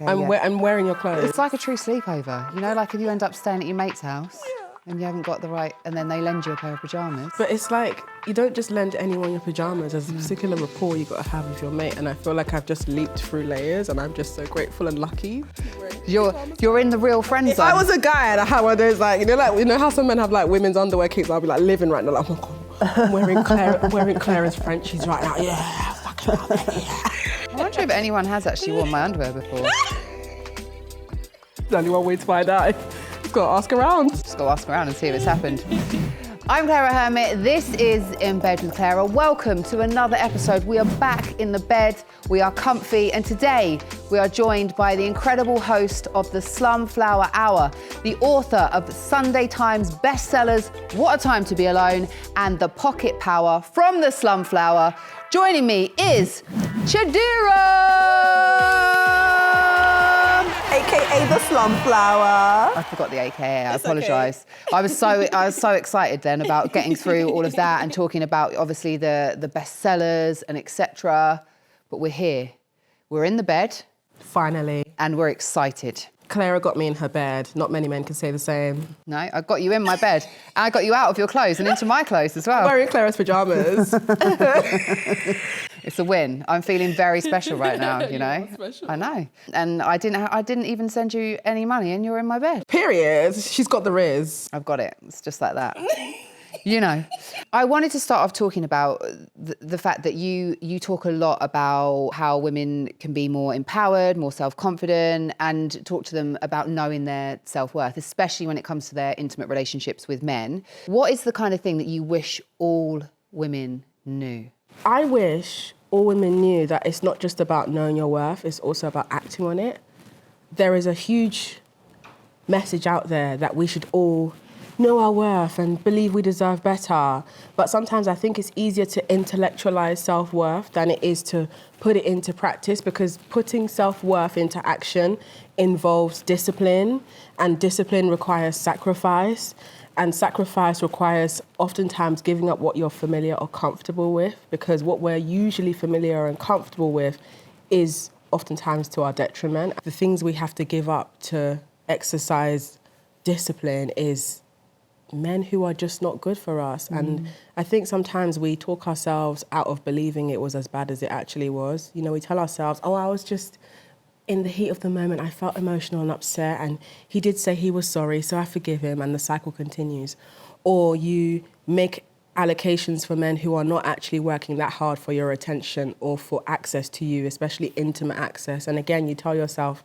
I'm wearing your clothes. It's like a true sleepover. You know, like if you end up staying at your mate's house and you haven't got the right, and then they lend you a pair of pyjamas. But it's like, you don't just lend anyone your pyjamas. There's a particular rapport you got to have with your mate, and I feel like I've just leaped through layers, and I'm just so grateful and lucky. You're in the real friend zone. If I was a guy and I had one of those, like, you know how some men have like women's underwear kicks, I'll be like living right now, like, oh my God, I'm wearing Claira's Frenchies right now, yeah, fucking love it, yeah. I wonder if anyone has actually worn my underwear before. There's only one way to find out. Just got to ask around. Just got to ask around and see if it's happened. I'm Claira Hermit. This is In Bed with Claira. Welcome to another episode. We are back in the bed. We are comfy. And today we are joined by the incredible host of the Slumflower Hour, the author of Sunday Times bestsellers, What a Time to Be Alone, and The Pocket Power from the Slumflower. Joining me is Chadira! AKA the Slumflower. I forgot the AKA, I apologise. Okay. I was so excited then about getting through all of that and talking about obviously the bestsellers and etc. But we're here. We're in the bed. Finally. And we're excited. Claira got me in her bed. Not many men can say the same. No, I got you in my bed. And I got you out of your clothes and into my clothes as well. I'm wearing Claira's pyjamas. It's a win. I'm feeling very special right now, you know? Special. I know. And I didn't even send you any money and you're in my bed. Period. She's got the riz. I've got it. It's just like that. You know. I wanted to start off talking about the fact that you talk a lot about how women can be more empowered, more self-confident, and talk to them about knowing their self-worth, especially when it comes to their intimate relationships with men. What is the kind of thing that you wish all women knew? I wish all women knew that it's not just about knowing your worth, it's also about acting on it. There is a huge message out there that we should all know our worth and believe we deserve better. But sometimes I think it's easier to intellectualize self-worth than it is to put it into practice, because putting self-worth into action involves discipline, and discipline requires sacrifice. And sacrifice requires oftentimes giving up what you're familiar or comfortable with, because what we're usually familiar and comfortable with is oftentimes to our detriment. The things we have to give up to exercise discipline is men who are just not good for us. And I think sometimes we talk ourselves out of believing it was as bad as it actually was. You know, we tell ourselves, oh, I was just in the heat of the moment, I felt emotional and upset, and he did say he was sorry, so I forgive him, and the cycle continues. Or you make allocations for men who are not actually working that hard for your attention or for access to you, especially intimate access. And again, you tell yourself,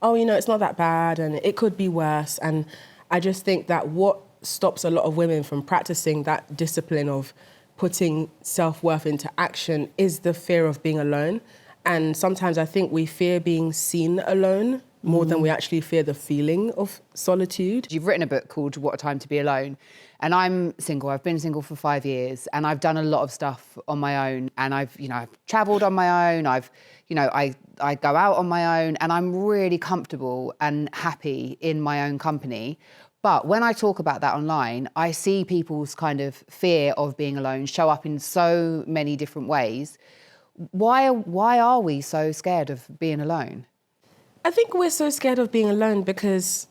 oh, you know, it's not that bad and it could be worse. And I just think that what stops a lot of women from practicing that discipline of putting self-worth into action is the fear of being alone. And sometimes I think we fear being seen alone more than we actually fear the feeling of solitude. You've written a book called What a Time to Be Alone. And I'm single. I've been single for 5 years, and I've done a lot of stuff on my own. And I've traveled on my own. I go out on my own, and I'm really comfortable and happy in my own company. But when I talk about that online, I see people's kind of fear of being alone show up in so many different ways. Why are we so scared of being alone? I think we're so scared of being alone because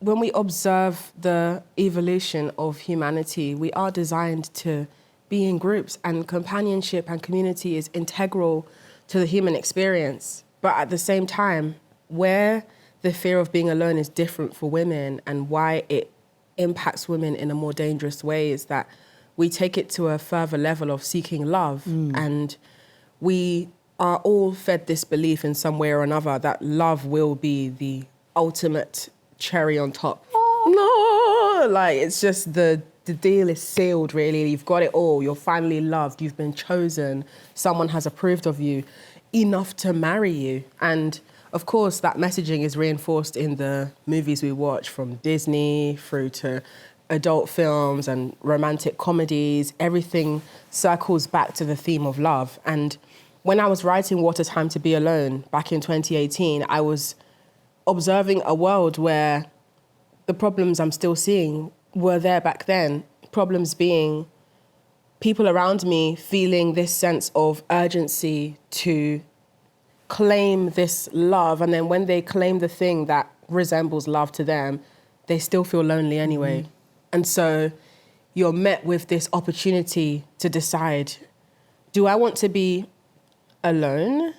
when we observe the evolution of humanity, we are designed to be in groups, and companionship and community is integral to the human experience. But at the same time, where the fear of being alone is different for women and why it impacts women in a more dangerous way is that we take it to a further level of seeking love. And we are all fed this belief in some way or another that love will be the ultimate cherry on top. No, like it's just the deal is sealed, really. You've got it all. You're finally loved. You've been chosen. Someone has approved of you enough to marry you. And of course, that messaging is reinforced in the movies we watch, from Disney through to adult films and romantic comedies. Everything circles back to the theme of love. And when I was writing What a Time to Be Alone back in 2018, I was observing a world where the problems I'm still seeing were there back then. Problems being people around me feeling this sense of urgency to claim this love, and then when they claim the thing that resembles love to them, they still feel lonely anyway. And so you're met with this opportunity to decide, do I want to be alone?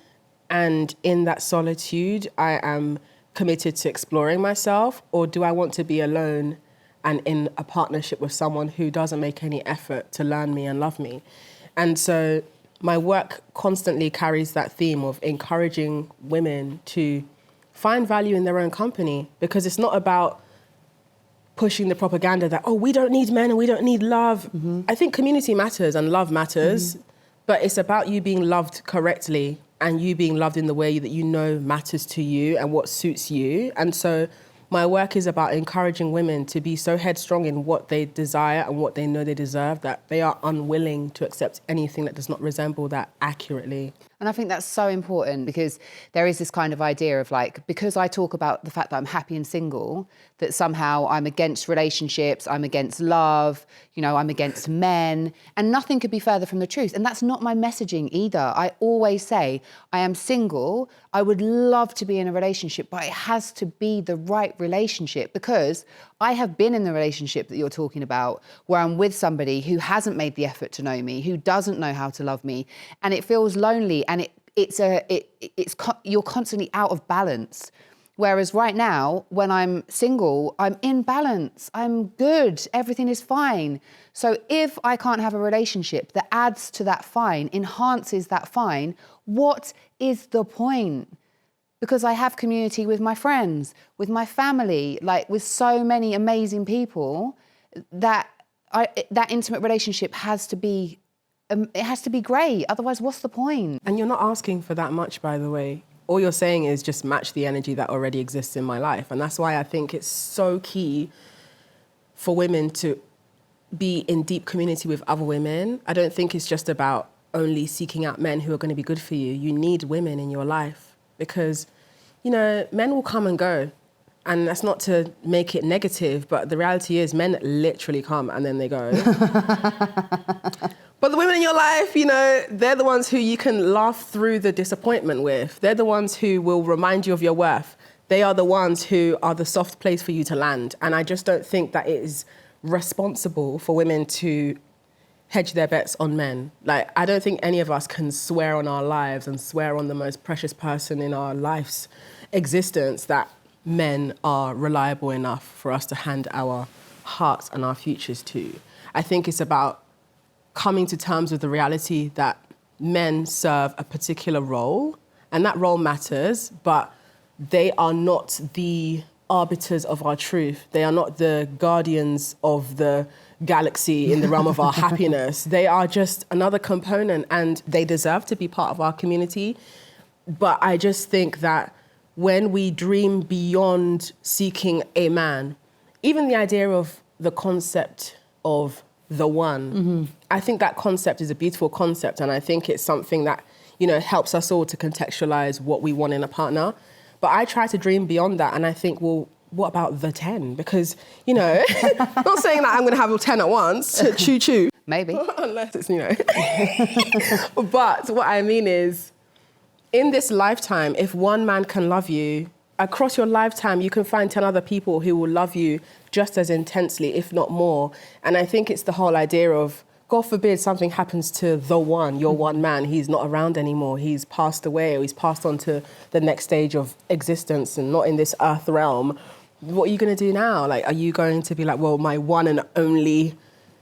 And in that solitude, I am committed to exploring myself, or do I want to be alone and in a partnership with someone who doesn't make any effort to learn me and love me? And so my work constantly carries that theme of encouraging women to find value in their own company, because it's not about pushing the propaganda that, oh, we don't need men and we don't need love. I think community matters and love matters, but it's about you being loved correctly and you being loved in the way that you know matters to you and what suits you. And so my work is about encouraging women to be so headstrong in what they desire and what they know they deserve that they are unwilling to accept anything that does not resemble that accurately. And I think that's so important, because there is this kind of idea of like, because I talk about the fact that I'm happy and single, that somehow I'm against relationships, I'm against love, you know, I'm against men, and nothing could be further from the truth. And that's not my messaging either. I always say, I am single, I would love to be in a relationship, but it has to be the right relationship, because I have been in the relationship that you're talking about, where I'm with somebody who hasn't made the effort to know me, who doesn't know how to love me, and it feels lonely, and you're constantly out of balance. Whereas right now, when I'm single, I'm in balance, I'm good, everything is fine. So if I can't have a relationship that adds to that fine, enhances that fine, what is the point? Because I have community with my friends, with my family, like with so many amazing people, that that intimate relationship has to be, it has to be great. Otherwise, what's the point? And you're not asking for that much, by the way. All you're saying is just match the energy that already exists in my life. And that's why I think it's so key for women to be in deep community with other women. I don't think it's just about only seeking out men who are going to be good for you. You need women in your life, because, you know, men will come and go. And that's not to make it negative, but the reality is men literally come and then they go. But the women in your life, you know, they're the ones who you can laugh through the disappointment with. They're the ones who will remind you of your worth. They are the ones who are the soft place for you to land. And I just don't think that it is responsible for women to hedge their bets on men. Like, I don't think any of us can swear on our lives and swear on the most precious person in our life's existence that men are reliable enough for us to hand our hearts and our futures to. I think it's about coming to terms with the reality that men serve a particular role, and that role matters, but they are not the arbiters of our truth. They are not the guardians of the galaxy in the realm of our happiness. They are just another component, and they deserve to be part of our community. But I just think that when we dream beyond seeking a man, even the idea of the concept of the one, I think that concept is a beautiful concept, and I think it's something that, you know, helps us all to contextualize what we want in a partner. But I try to dream beyond that, and I think, well, what about the 10? Because, you know, not saying that I'm going to have all 10 at once, choo-choo. Maybe. Unless it's, you know. But what I mean is, in this lifetime, if one man can love you, across your lifetime, you can find 10 other people who will love you just as intensely, if not more. And I think it's the whole idea of, God forbid something happens to the one, your one man, he's not around anymore, he's passed away, or he's passed on to the next stage of existence and not in this earth realm. What are you going to do now? Like, are you going to be like, well, my one and only,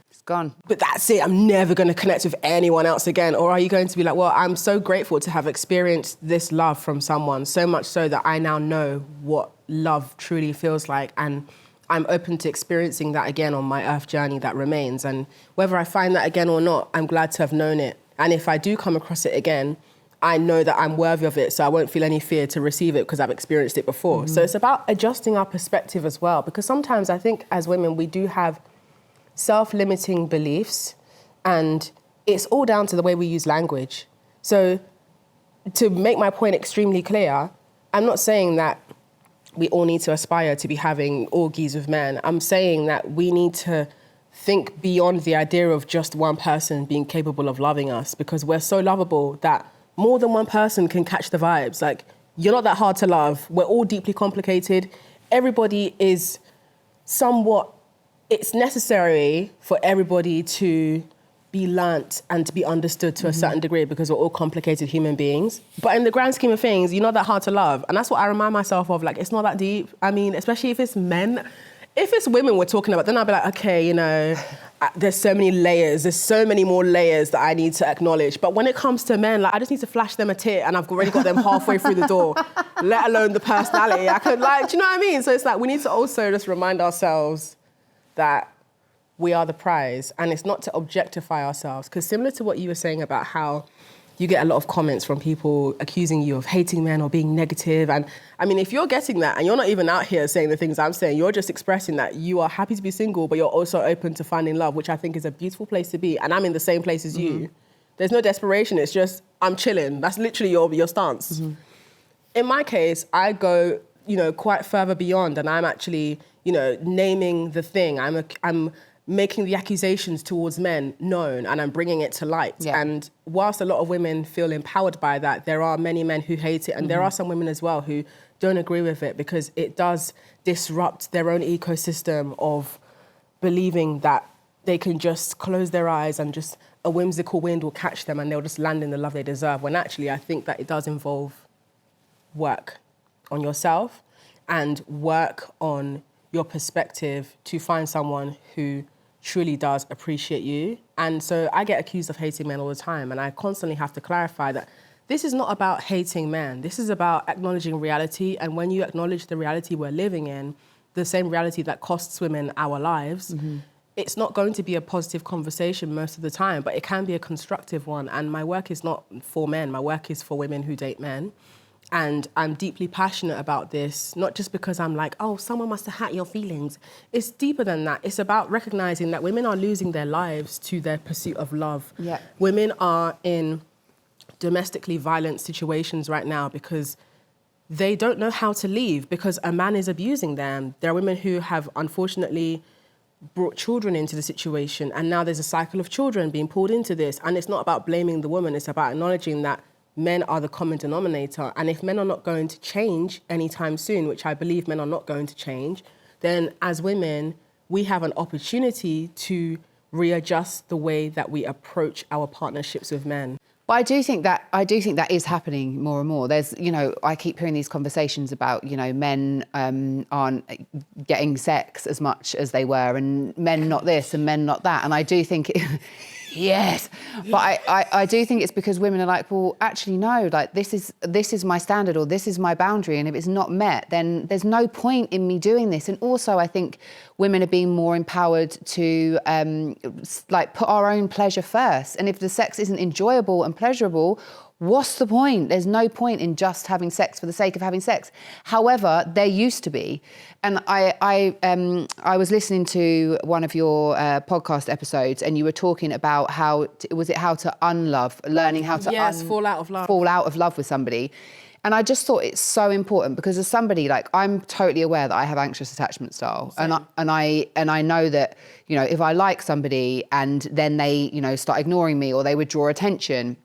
It's gone. but that's it, I'm never going to connect with anyone else again? Or are you going to be like, well, I'm so grateful to have experienced this love from someone, so much so that I now know what love truly feels like, and I'm open to experiencing that again on my earth journey that remains. And whether I find that again or not, I'm glad to have known it. And if I do come across it again, I know that I'm worthy of it, so I won't feel any fear to receive it because I've experienced it before. So it's about adjusting our perspective as well, because sometimes I think as women, we do have self-limiting beliefs, and it's all down to the way we use language. So to make my point extremely clear, I'm not saying that we all need to aspire to be having orgies with men. I'm saying that we need to think beyond the idea of just one person being capable of loving us, because we're so lovable that more than one person can catch the vibes. Like, you're not that hard to love. We're all deeply complicated. Everybody is somewhat, it's necessary for everybody to be learnt and to be understood to a certain degree because we're all complicated human beings. But in the grand scheme of things, you're not that hard to love. And that's what I remind myself of, like, it's not that deep. I mean, especially if it's men. If it's women we're talking about, then I'll be like, okay, you know, there's so many layers. There's so many more layers that I need to acknowledge. But when it comes to men, like, I just need to flash them a tit and I've already got them halfway through the door, let alone the personality. I could, like, do you know what I mean? So it's like, we need to also just remind ourselves that we are the prize, and it's not to objectify ourselves. Because similar to what you were saying about how you get a lot of comments from people accusing you of hating men or being negative. And I mean, if you're getting that and you're not even out here saying the things I'm saying, you're just expressing that you are happy to be single, but you're also open to finding love, which I think is a beautiful place to be. And I'm in the same place as you. There's no desperation. It's just, I'm chilling. That's literally your stance. In my case, I go, you know, quite further beyond, and I'm actually, you know, naming the thing. I'm making the accusations towards men known, and I'm bringing it to light. Yeah. And whilst a lot of women feel empowered by that, there are many men who hate it, and there are some women as well who don't agree with it because it does disrupt their own ecosystem of believing that they can just close their eyes and just a whimsical wind will catch them and they'll just land in the love they deserve. When actually, I think that it does involve work on yourself and work on your perspective to find someone who truly does appreciate you. And so I get accused of hating men all the time, and I constantly have to clarify that this is not about hating men. This is about acknowledging reality, and when you acknowledge the reality we're living in, the same reality that costs women our lives, it's not going to be a positive conversation most of the time, but it can be a constructive one. And my work is not for men, my work is for women who date men. And I'm deeply passionate about this, not just because I'm like, oh, someone must have hurt your feelings. It's deeper than that. It's about recognizing that women are losing their lives to their pursuit of love. Yeah. Women are in domestically violent situations right now because they don't know how to leave because a man is abusing them. There are women who have unfortunately brought children into the situation, and now there's a cycle of children being pulled into this. And it's not about blaming the woman, it's about acknowledging that men are the common denominator. And if men are not going to change anytime soon, which I believe men are not going to change, then as women, we have an opportunity to readjust the way that we approach our partnerships with men. But I do think that is happening more and more. There's, you know, I keep hearing these conversations about, you know, men aren't getting sex as much as they were, and men not this and men not that. And I do think, yes, but I do think it's because women are like, well, actually no, like this is my standard or this is my boundary, and if it's not met, then there's no point in me doing this. And also, I think women are being more empowered to like put our own pleasure first. And if the sex isn't enjoyable and pleasurable, what's the point? There's no point in just having sex for the sake of having sex. However, there used to be. And I was listening to one of your podcast episodes, and you were talking about how to unlove, learning how to fall out of love with somebody. And I just thought it's so important because as somebody, like, I'm totally aware that I have anxious attachment style. Same. And I know that, you know, if I like somebody and then they, you know, start ignoring me or they withdraw attention,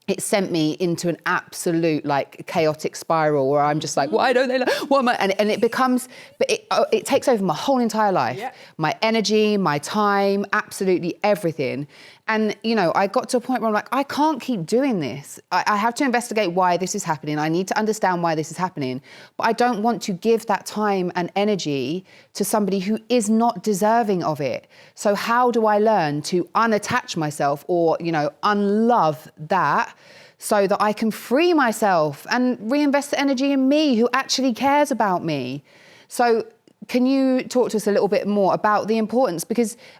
it sent me into an absolute, like, chaotic spiral where I'm just like, why don't they like, what am I? And it becomes, but it takes over my whole entire life. Yeah. My energy, my time, absolutely everything. And, you know, I got to a point where I'm like, I can't keep doing this. I have to investigate why this is happening. I need to understand why this is happening. But I don't want to give that time and energy to somebody who is not deserving of it. So how do I learn to unattach myself or, you know, unlove that so that I can free myself and reinvest the energy in me who actually cares about me? So can you talk to us a little bit more about the importance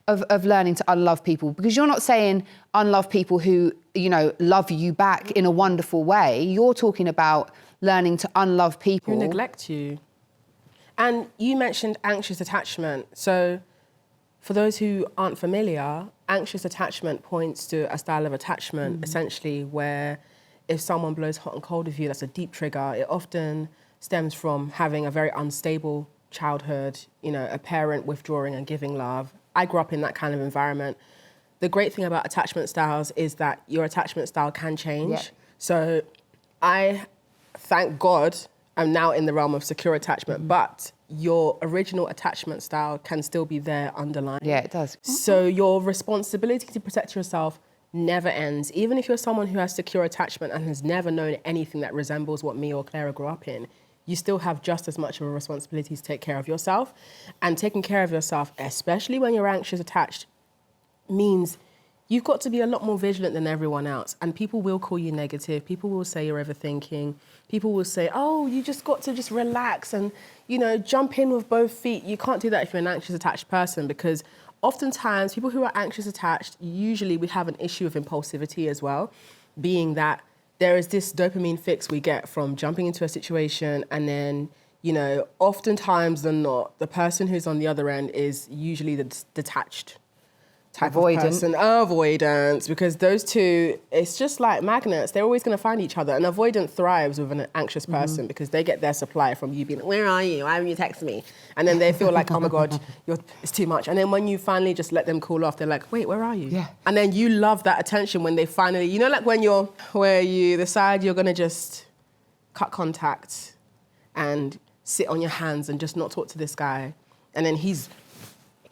of learning to unlove people? Because you're not saying unlove people who, you know, love you back in a wonderful way. You're talking about learning to unlove people who neglect you. And you mentioned anxious attachment. So for those who aren't familiar, anxious attachment points to a style of attachment, essentially, where if someone blows hot and cold with you, that's a deep trigger. It often stems from having a very unstable childhood, you know, a parent withdrawing and giving love. I grew up in that kind of environment. The great thing about attachment styles is that your attachment style can change. Yep. So I, thank God, I'm now in the realm of secure attachment, but your original attachment style can still be there underlying. Yeah, it does. So your responsibility to protect yourself never ends. Even if you're someone who has secure attachment and has never known anything that resembles what me or Claira grew up in, you still have just as much of a responsibility to take care of yourself. And taking care of yourself, especially when you're anxious attached, means you've got to be a lot more vigilant than everyone else. And people will call you negative. People will say you're overthinking. People will say, oh, you just got to just relax and, jump in with both feet. You can't do that if you're an anxious attached person, because oftentimes people who are anxious attached, usually we have an issue of impulsivity as well, being that there is this dopamine fix we get from jumping into a situation, and then, oftentimes than not, the person who's on the other end is usually the detached type of person. Avoidance, because those two, it's just like magnets. They're always going to find each other. And avoidant thrives with an anxious person because they get their supply from you being like, where are you? Why haven't you texted me? And then they feel like, oh my God, it's too much. And then when you finally just let them cool off, they're like, wait, where are you? Yeah. And then you love that attention when they finally, like when where you decide you're going to just cut contact and sit on your hands and just not talk to this guy. And then he's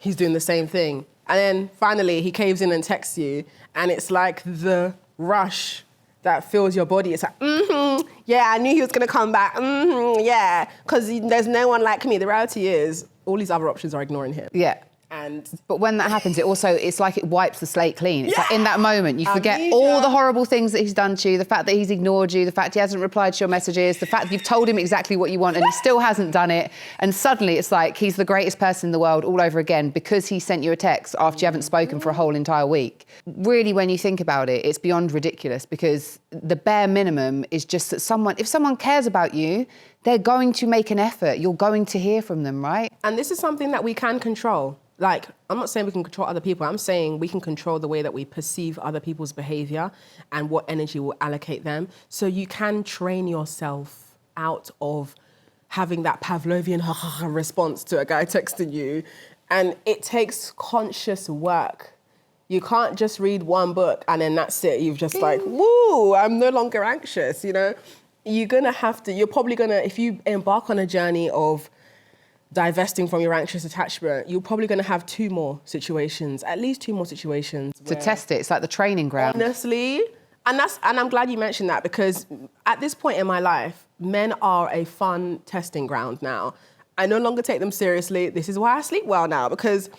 doing the same thing. And then finally he caves in and texts you, and it's like the rush that fills your body. It's like, yeah, I knew he was gonna come back, yeah, because there's no one like me. The reality is all these other options are ignoring him. Yeah. But when that happens, it's like it wipes the slate clean. It's like in that moment, you forget all the horrible things that he's done to you, the fact that he's ignored you, the fact he hasn't replied to your messages, the fact that you've told him exactly what you want and he still hasn't done it. And suddenly it's like he's the greatest person in the world all over again because he sent you a text after you haven't spoken for a whole entire week. Really, when you think about it, it's beyond ridiculous, because the bare minimum is just that if someone cares about you, they're going to make an effort. You're going to hear from them, right? And this is something that we can control. Like, I'm not saying we can control other people. I'm saying we can control the way that we perceive other people's behavior and what energy will allocate them. So you can train yourself out of having that Pavlovian response to a guy texting you. And it takes conscious work. You can't just read one book and then that's it. You've just like, woo, I'm no longer anxious, You're probably gonna, if you embark on a journey of divesting from your anxious attachment, you're probably going to have at least two more situations. To test it, it's like the training ground. Honestly, and I'm glad you mentioned that, because at this point in my life, men are a fun testing ground now. I no longer take them seriously. This is why I sleep well now, because,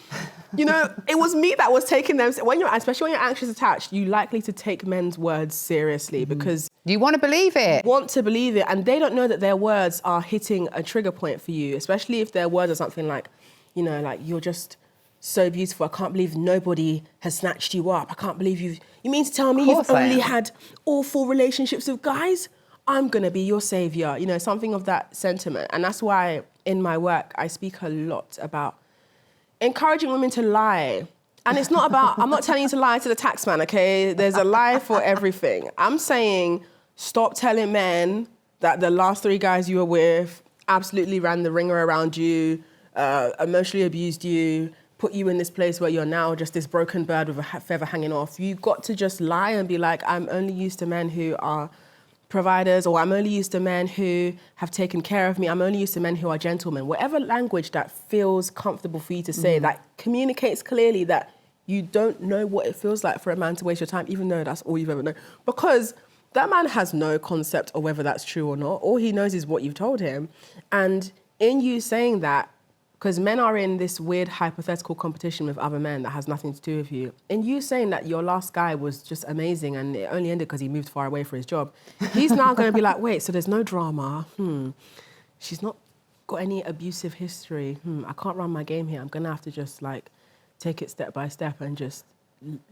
it was me that was taking them. Especially when you're anxious attached, you're likely to take men's words seriously because you want to believe it. And they don't know that their words are hitting a trigger point for you, especially if their words are something like, like, you're just so beautiful. I can't believe nobody has snatched you up. I can't believe you mean to tell me you've only had awful relationships with guys? I'm going to be your savior. Something of that sentiment. And that's why in my work, I speak a lot about encouraging women to lie. And it's not about, I'm not telling you to lie to the tax man, okay? There's a lie for everything. I'm saying stop telling men that the last 3 guys you were with absolutely ran the ringer around you, emotionally abused you, put you in this place where you're now just this broken bird with a feather hanging off. You've got to just lie and be like, I'm only used to men who are providers, or I'm only used to men who have taken care of me. I'm only used to men who are gentlemen. Whatever language that feels comfortable for you to say, that communicates clearly that you don't know what it feels like for a man to waste your time, even though that's all you've ever known. Because that man has no concept of whether that's true or not. All he knows is what you've told him. And in you saying that, because men are in this weird hypothetical competition with other men that has nothing to do with you. In you saying that your last guy was just amazing and it only ended because he moved far away for his job, he's now going to be like, wait, so there's no drama. She's not got any abusive history. I can't run my game here. I'm going to have to just take it step by step and just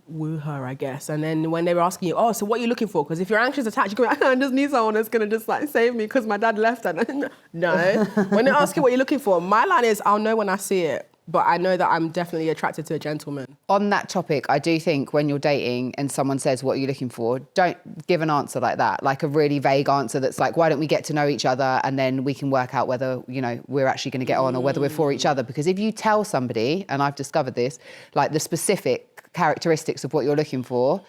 woo her, I guess. And then when they were asking you, oh, so what are you looking for? Because if you're anxious attached, you're going, I just need someone that's going to just save me because my dad left. And no. When they ask you what you're looking for, my line is, I'll know when I see it. But I know that I'm definitely attracted to a gentleman. On that topic, I do think when you're dating and someone says, what are you looking for? Don't give an answer like that, like a really vague answer that's like, why don't we get to know each other and then we can work out whether, we're actually going to get on or whether we're for each other. Because if you tell somebody, and I've discovered this, like the specific characteristics of what you're looking for,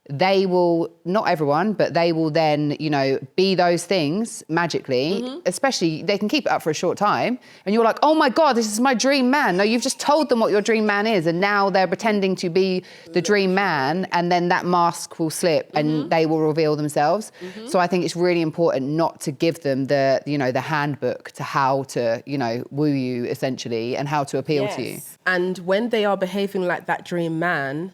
they will, not everyone, but they will then, you know, be those things magically, especially they can keep it up for a short time. And you're like, oh my God, this is my dream man. No, you've just told them what your dream man is. And now they're pretending to be the dream man. And then that mask will slip and they will reveal themselves. So I think it's really important not to give them the, you know, the handbook to how to, you know, woo you essentially and how to appeal to you. And when they are behaving like that dream man,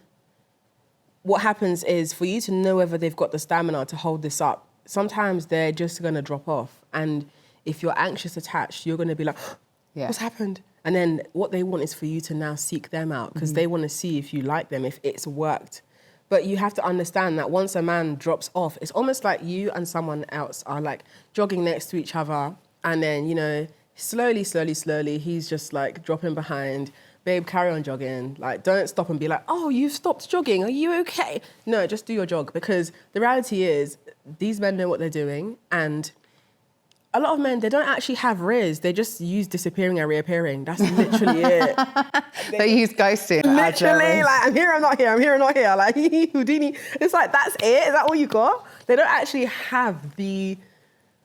what happens is for you to know whether they've got the stamina to hold this up, sometimes they're just going to drop off. And if you're anxious attached, you're going to be like, what's happened? And then what they want is for you to now seek them out because they want to see if you like them, if it's worked. But you have to understand that once a man drops off, it's almost like you and someone else are like jogging next to each other. And then, you know, slowly, he's just like dropping behind. Babe, carry on jogging. Like, don't stop and be like, oh, you stopped jogging. Are you okay? No, just do your jog. Because the reality is, these men know what they're doing. And a lot of men, they don't actually have riz. They just use disappearing and reappearing. That's literally it. They use ghosting. Literally, like, I'm here, I'm not here, I'm here, I'm not here. Like, Houdini. It's like, that's it? Is that all you got? They don't actually have the...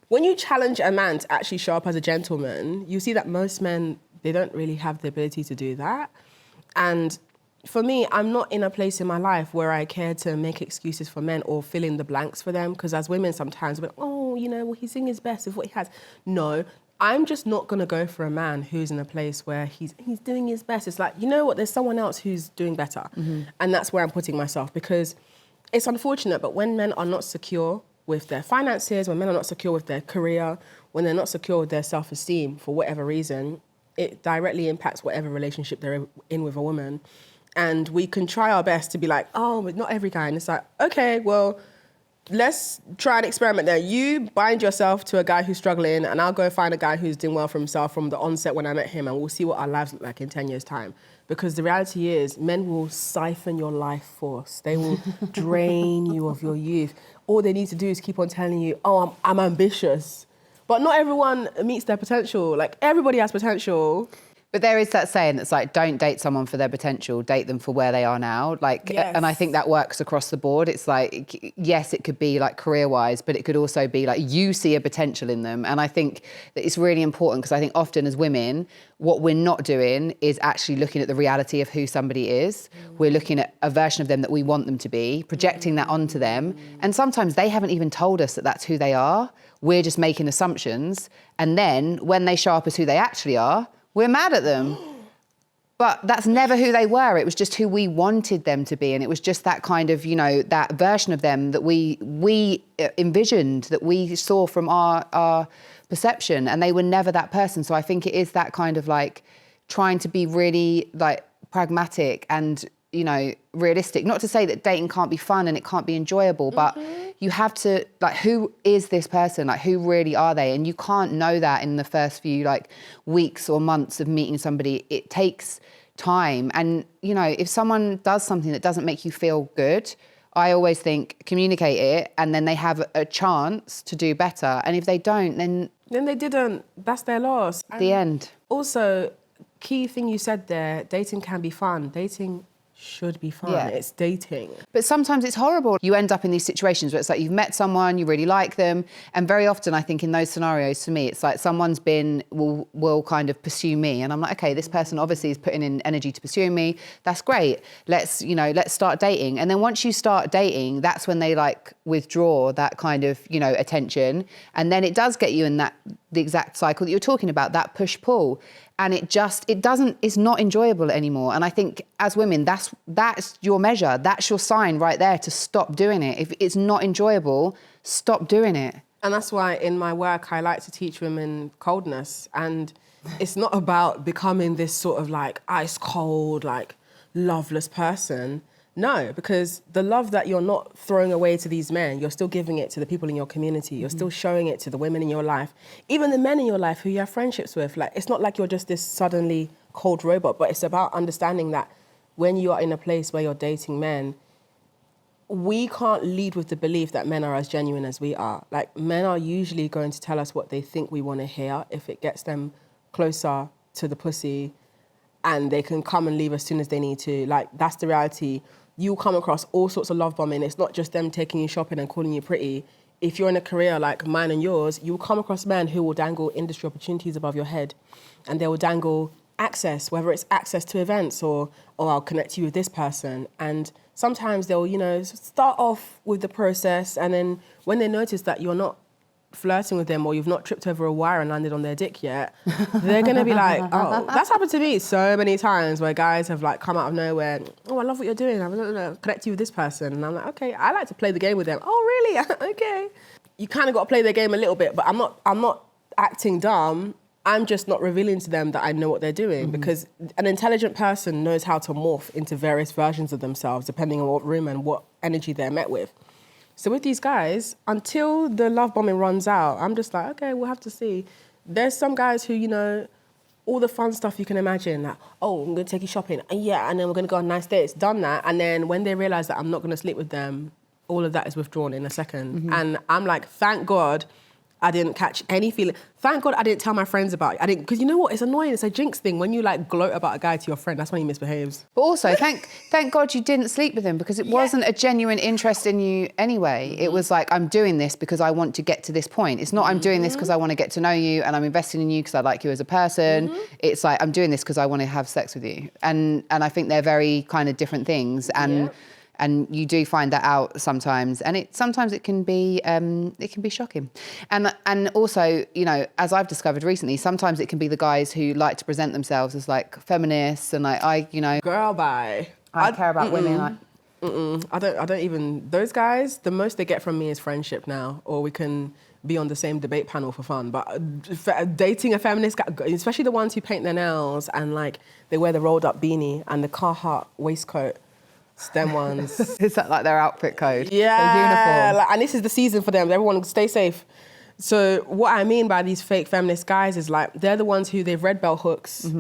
When you challenge a man to actually show up as a gentleman, you see that most men... They don't really have the ability to do that. And for me, I'm not in a place in my life where I care to make excuses for men or fill in the blanks for them. Because as women, sometimes we're like, oh, you know, well, he's doing his best with what he has. No, I'm just not going to go for a man who's in a place where he's doing his best. It's like, you know what, there's someone else who's doing better. And that's where I'm putting myself because it's unfortunate, but when men are not secure with their finances, when men are not secure with their career, when they're not secure with their self-esteem for whatever reason, it directly impacts whatever relationship they're in with a woman. And we can try our best to be like, oh, but not every guy. And it's like, okay, well, let's try an experiment there. You bind yourself to a guy who's struggling and I'll go find a guy who's doing well for himself from the onset when I met him and we'll see what our lives look like in 10 years' time. Because the reality is men will siphon your life force. They will drain you of your youth. All they need to do is keep on telling you, oh, I'm ambitious. But not everyone meets their potential. Like, everybody has potential. But there is that saying that's like, don't date someone for their potential, date them for where they are now. Like, and I think that works across the board. It's like, yes, it could be like career-wise, but it could also be like you see a potential in them. And I think that it's really important because I think often as women, what we're not doing is actually looking at the reality of who somebody is. We're looking at a version of them that we want them to be, projecting that onto them. And sometimes they haven't even told us that that's who they are. We're just making assumptions. And then when they show up as who they actually are, we're mad at them. But that's never who they were. It was just who we wanted them to be. And it was just that kind of, you know, that version of them that we envisioned, that we saw from our perception. And they were never that person. So I think it is that kind of like trying to be really like pragmatic and, you know, realistic. Not to say that dating can't be fun and it can't be enjoyable, but you have to, like, who is this person? Like, who really are they? And you can't know that in the first few, like, weeks or months of meeting somebody. It takes time. And, you know, if someone does something that doesn't make you feel good, I always think communicate it and then they have a chance to do better. And if they don't, then they didn't. That's their loss. The end. Also, key thing you said there, dating can be fun. Dating should be fun. Yeah. It's dating. But sometimes it's horrible. You end up in these situations where it's like you've met someone, you really like them. And very often, I think in those scenarios, for me, it's like someone's will kind of pursue me. And I'm like, okay, this person obviously is putting in energy to pursue me. That's great. Let's start dating. And then once you start dating, that's when they like withdraw that kind of, you know, attention. And then it does get you in the exact cycle that you're talking about, that push-pull. And it's not enjoyable anymore. And I think as women, that's your measure. That's your sign right there to stop doing it. If it's not enjoyable, stop doing it. And that's why in my work, I like to teach women coldness. And it's not about becoming this sort of like ice cold, like loveless person. No, because the love that you're not throwing away to these men, you're still giving it to the people in your community. You're still showing it to the women in your life, even the men in your life who you have friendships with. Like, it's not like you're just this suddenly cold robot, but it's about understanding that when you are in a place where you're dating men, we can't lead with the belief that men are as genuine as we are. Like, men are usually going to tell us what they think we want to hear if it gets them closer to the pussy, and they can come and leave as soon as they need to. Like, that's the reality. you'll come across all sorts of love bombing. It's not just them taking you shopping and calling you pretty. If you're in a career like mine and yours, you'll come across men who will dangle industry opportunities above your head, and they will dangle access, whether it's access to events or I'll connect you with this person. And sometimes they'll, start off with the process, and then when they notice that you're not flirting with them or you've not tripped over a wire and landed on their dick yet, they're going to be like, oh, that's happened to me so many times where guys have like come out of nowhere, oh, I love what you're doing, I'm going to connect you with this person. And I'm like, okay, I like to play the game with them. Oh, really? Okay. You kind of got to play their game a little bit, but I'm not acting dumb. I'm just not revealing to them that I know what they're doing, because an intelligent person knows how to morph into various versions of themselves depending on what room and what energy they're met with. So with these guys, until the love bombing runs out, I'm just like, okay, we'll have to see. There's some guys who, all the fun stuff you can imagine, like, oh, I'm going to take you shopping. And yeah, and then we're going to go on nice dates. Done that. And then when they realize that I'm not going to sleep with them, all of that is withdrawn in a second. And I'm like, thank God I didn't catch any feeling. Thank God I didn't tell my friends about it. Because you know what? It's annoying. It's a jinx thing. When you like gloat about a guy to your friend, that's when he misbehaves. But also, thank God you didn't sleep with him, because it wasn't a genuine interest in you anyway. It was like, I'm doing this because I want to get to this point. It's not I'm doing this because I want to get to know you and I'm investing in you because I like you as a person. It's like, I'm doing this because I want to have sex with you. And I think they're very kind of different things. And you do find that out sometimes, and sometimes it can be shocking. And also, as I've discovered recently, sometimes it can be the guys who like to present themselves as like feminists and like girl, bye. I care about women. I don't even, those guys, the most they get from me is friendship now, or we can be on the same debate panel for fun. But dating a feminist guy, especially the ones who paint their nails and like they wear the rolled up beanie and the Carhartt waistcoat. STEM ones. Is that like their outfit code? Yeah. Their uniform? And this is the season for them. Everyone stay safe. So what I mean by these fake feminist guys is like, they're the ones who they've read bell hooks.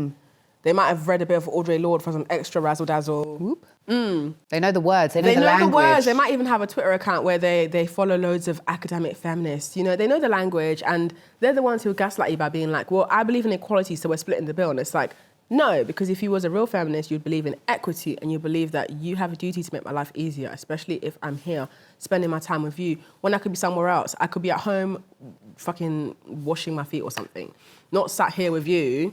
They might have read a bit of Audre Lorde for some extra razzle dazzle. Whoop. They know the words. They know the language. The words. They might even have a Twitter account where they follow loads of academic feminists. They know the language, and they're the ones who gaslight you by being like, well, I believe in equality, so we're splitting the bill. And it's like, no, because if you was a real feminist, you'd believe in equity, and you believe that you have a duty to make my life easier, especially if I'm here spending my time with you when I could be somewhere else. I could be at home fucking washing my feet or something, not sat here with you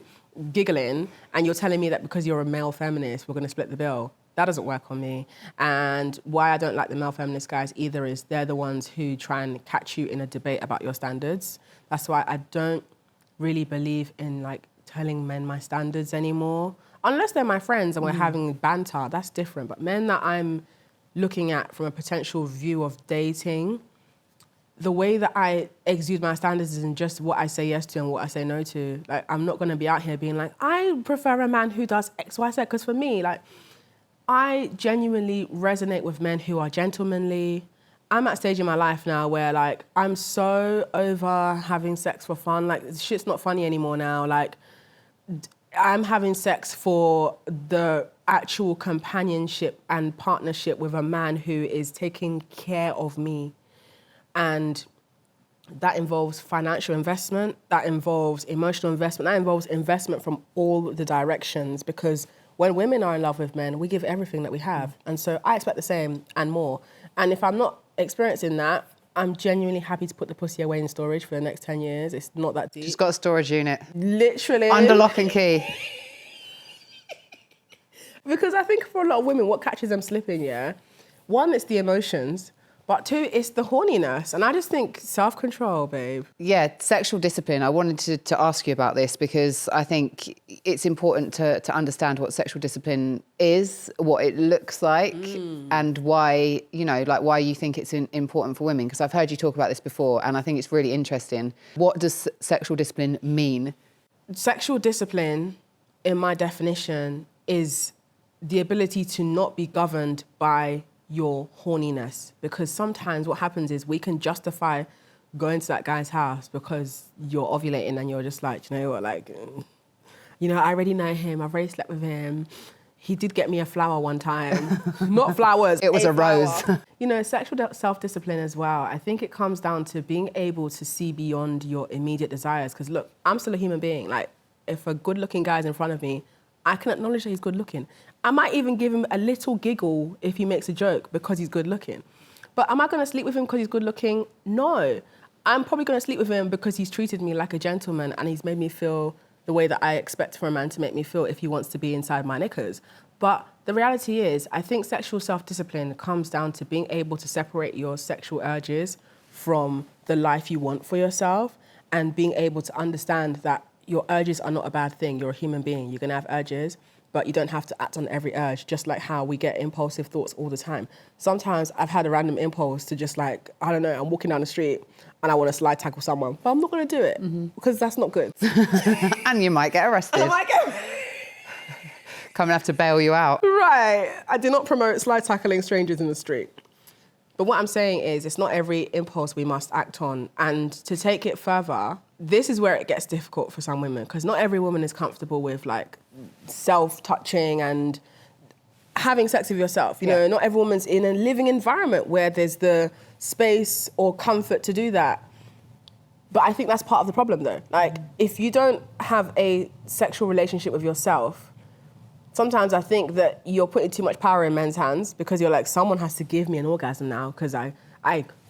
giggling, and you're telling me that because you're a male feminist, we're going to split the bill. That doesn't work on me. And why I don't like the male feminist guys either is they're the ones who try and catch you in a debate about your standards. That's why I don't really believe in like telling men my standards anymore. Unless they're my friends and we're having banter, that's different. But men that I'm looking at from a potential view of dating, the way that I exude my standards is in just what I say yes to and what I say no to. Like, I'm not gonna be out here being like, I prefer a man who does X, Y, Z. Because for me, like, I genuinely resonate with men who are gentlemanly. I'm at a stage in my life now where like, I'm so over having sex for fun. Like, shit's not funny anymore now. Like, I'm having sex for the actual companionship and partnership with a man who is taking care of me. And that involves financial investment, that involves emotional investment, that involves investment from all the directions, because when women are in love with men, we give everything that we have. And so I expect the same and more. And if I'm not experiencing that, I'm genuinely happy to put the pussy away in storage for the next 10 years. It's not that deep. She's got a storage unit. Literally. Under lock and key. Because I think for a lot of women, what catches them slipping, one, it's the emotions, but two, it's the horniness. And I just think self-control, babe. Yeah, sexual discipline. I wanted to ask you about this because I think it's important to understand what sexual discipline is, what it looks like, and why, why you think it's important for women. Because I've heard you talk about this before, and I think it's really interesting. What does sexual discipline mean? Sexual discipline, in my definition, is the ability to not be governed by your horniness, because sometimes what happens is we can justify going to that guy's house because you're ovulating and you're just like, I already know him, I've already slept with him, he did get me a flower one time. Not flowers, it was a rose. Sexual self-discipline as well. I think it comes down to being able to see beyond your immediate desires, because look, I'm still a human being. Like, if a good-looking guy's in front of me, I can acknowledge that he's good looking. I might even give him a little giggle if he makes a joke because he's good looking. But am I going to sleep with him because he's good looking? No. I'm probably going to sleep with him because he's treated me like a gentleman and he's made me feel the way that I expect for a man to make me feel if he wants to be inside my knickers. But the reality is, I think sexual self-discipline comes down to being able to separate your sexual urges from the life you want for yourself and being able to understand that your urges are not a bad thing. You're a human being. You're going to have urges, but you don't have to act on every urge, just like how we get impulsive thoughts all the time. Sometimes I've had a random impulse to just like, I don't know, I'm walking down the street and I want to slide tackle someone, but I'm not going to do it because that's not good. And you might get arrested. I might get... Come and have to bail you out. Right. I do not promote slide tackling strangers in the street. But what I'm saying is it's not every impulse we must act on. And to take it further, this is where it gets difficult for some women because not every woman is comfortable with like self-touching and having sex with yourself. You know, not every woman's in a living environment where there's the space or comfort to do that. But I think that's part of the problem though. Like if you don't have a sexual relationship with yourself, sometimes I think that you're putting too much power in men's hands because you're like, someone has to give me an orgasm now because I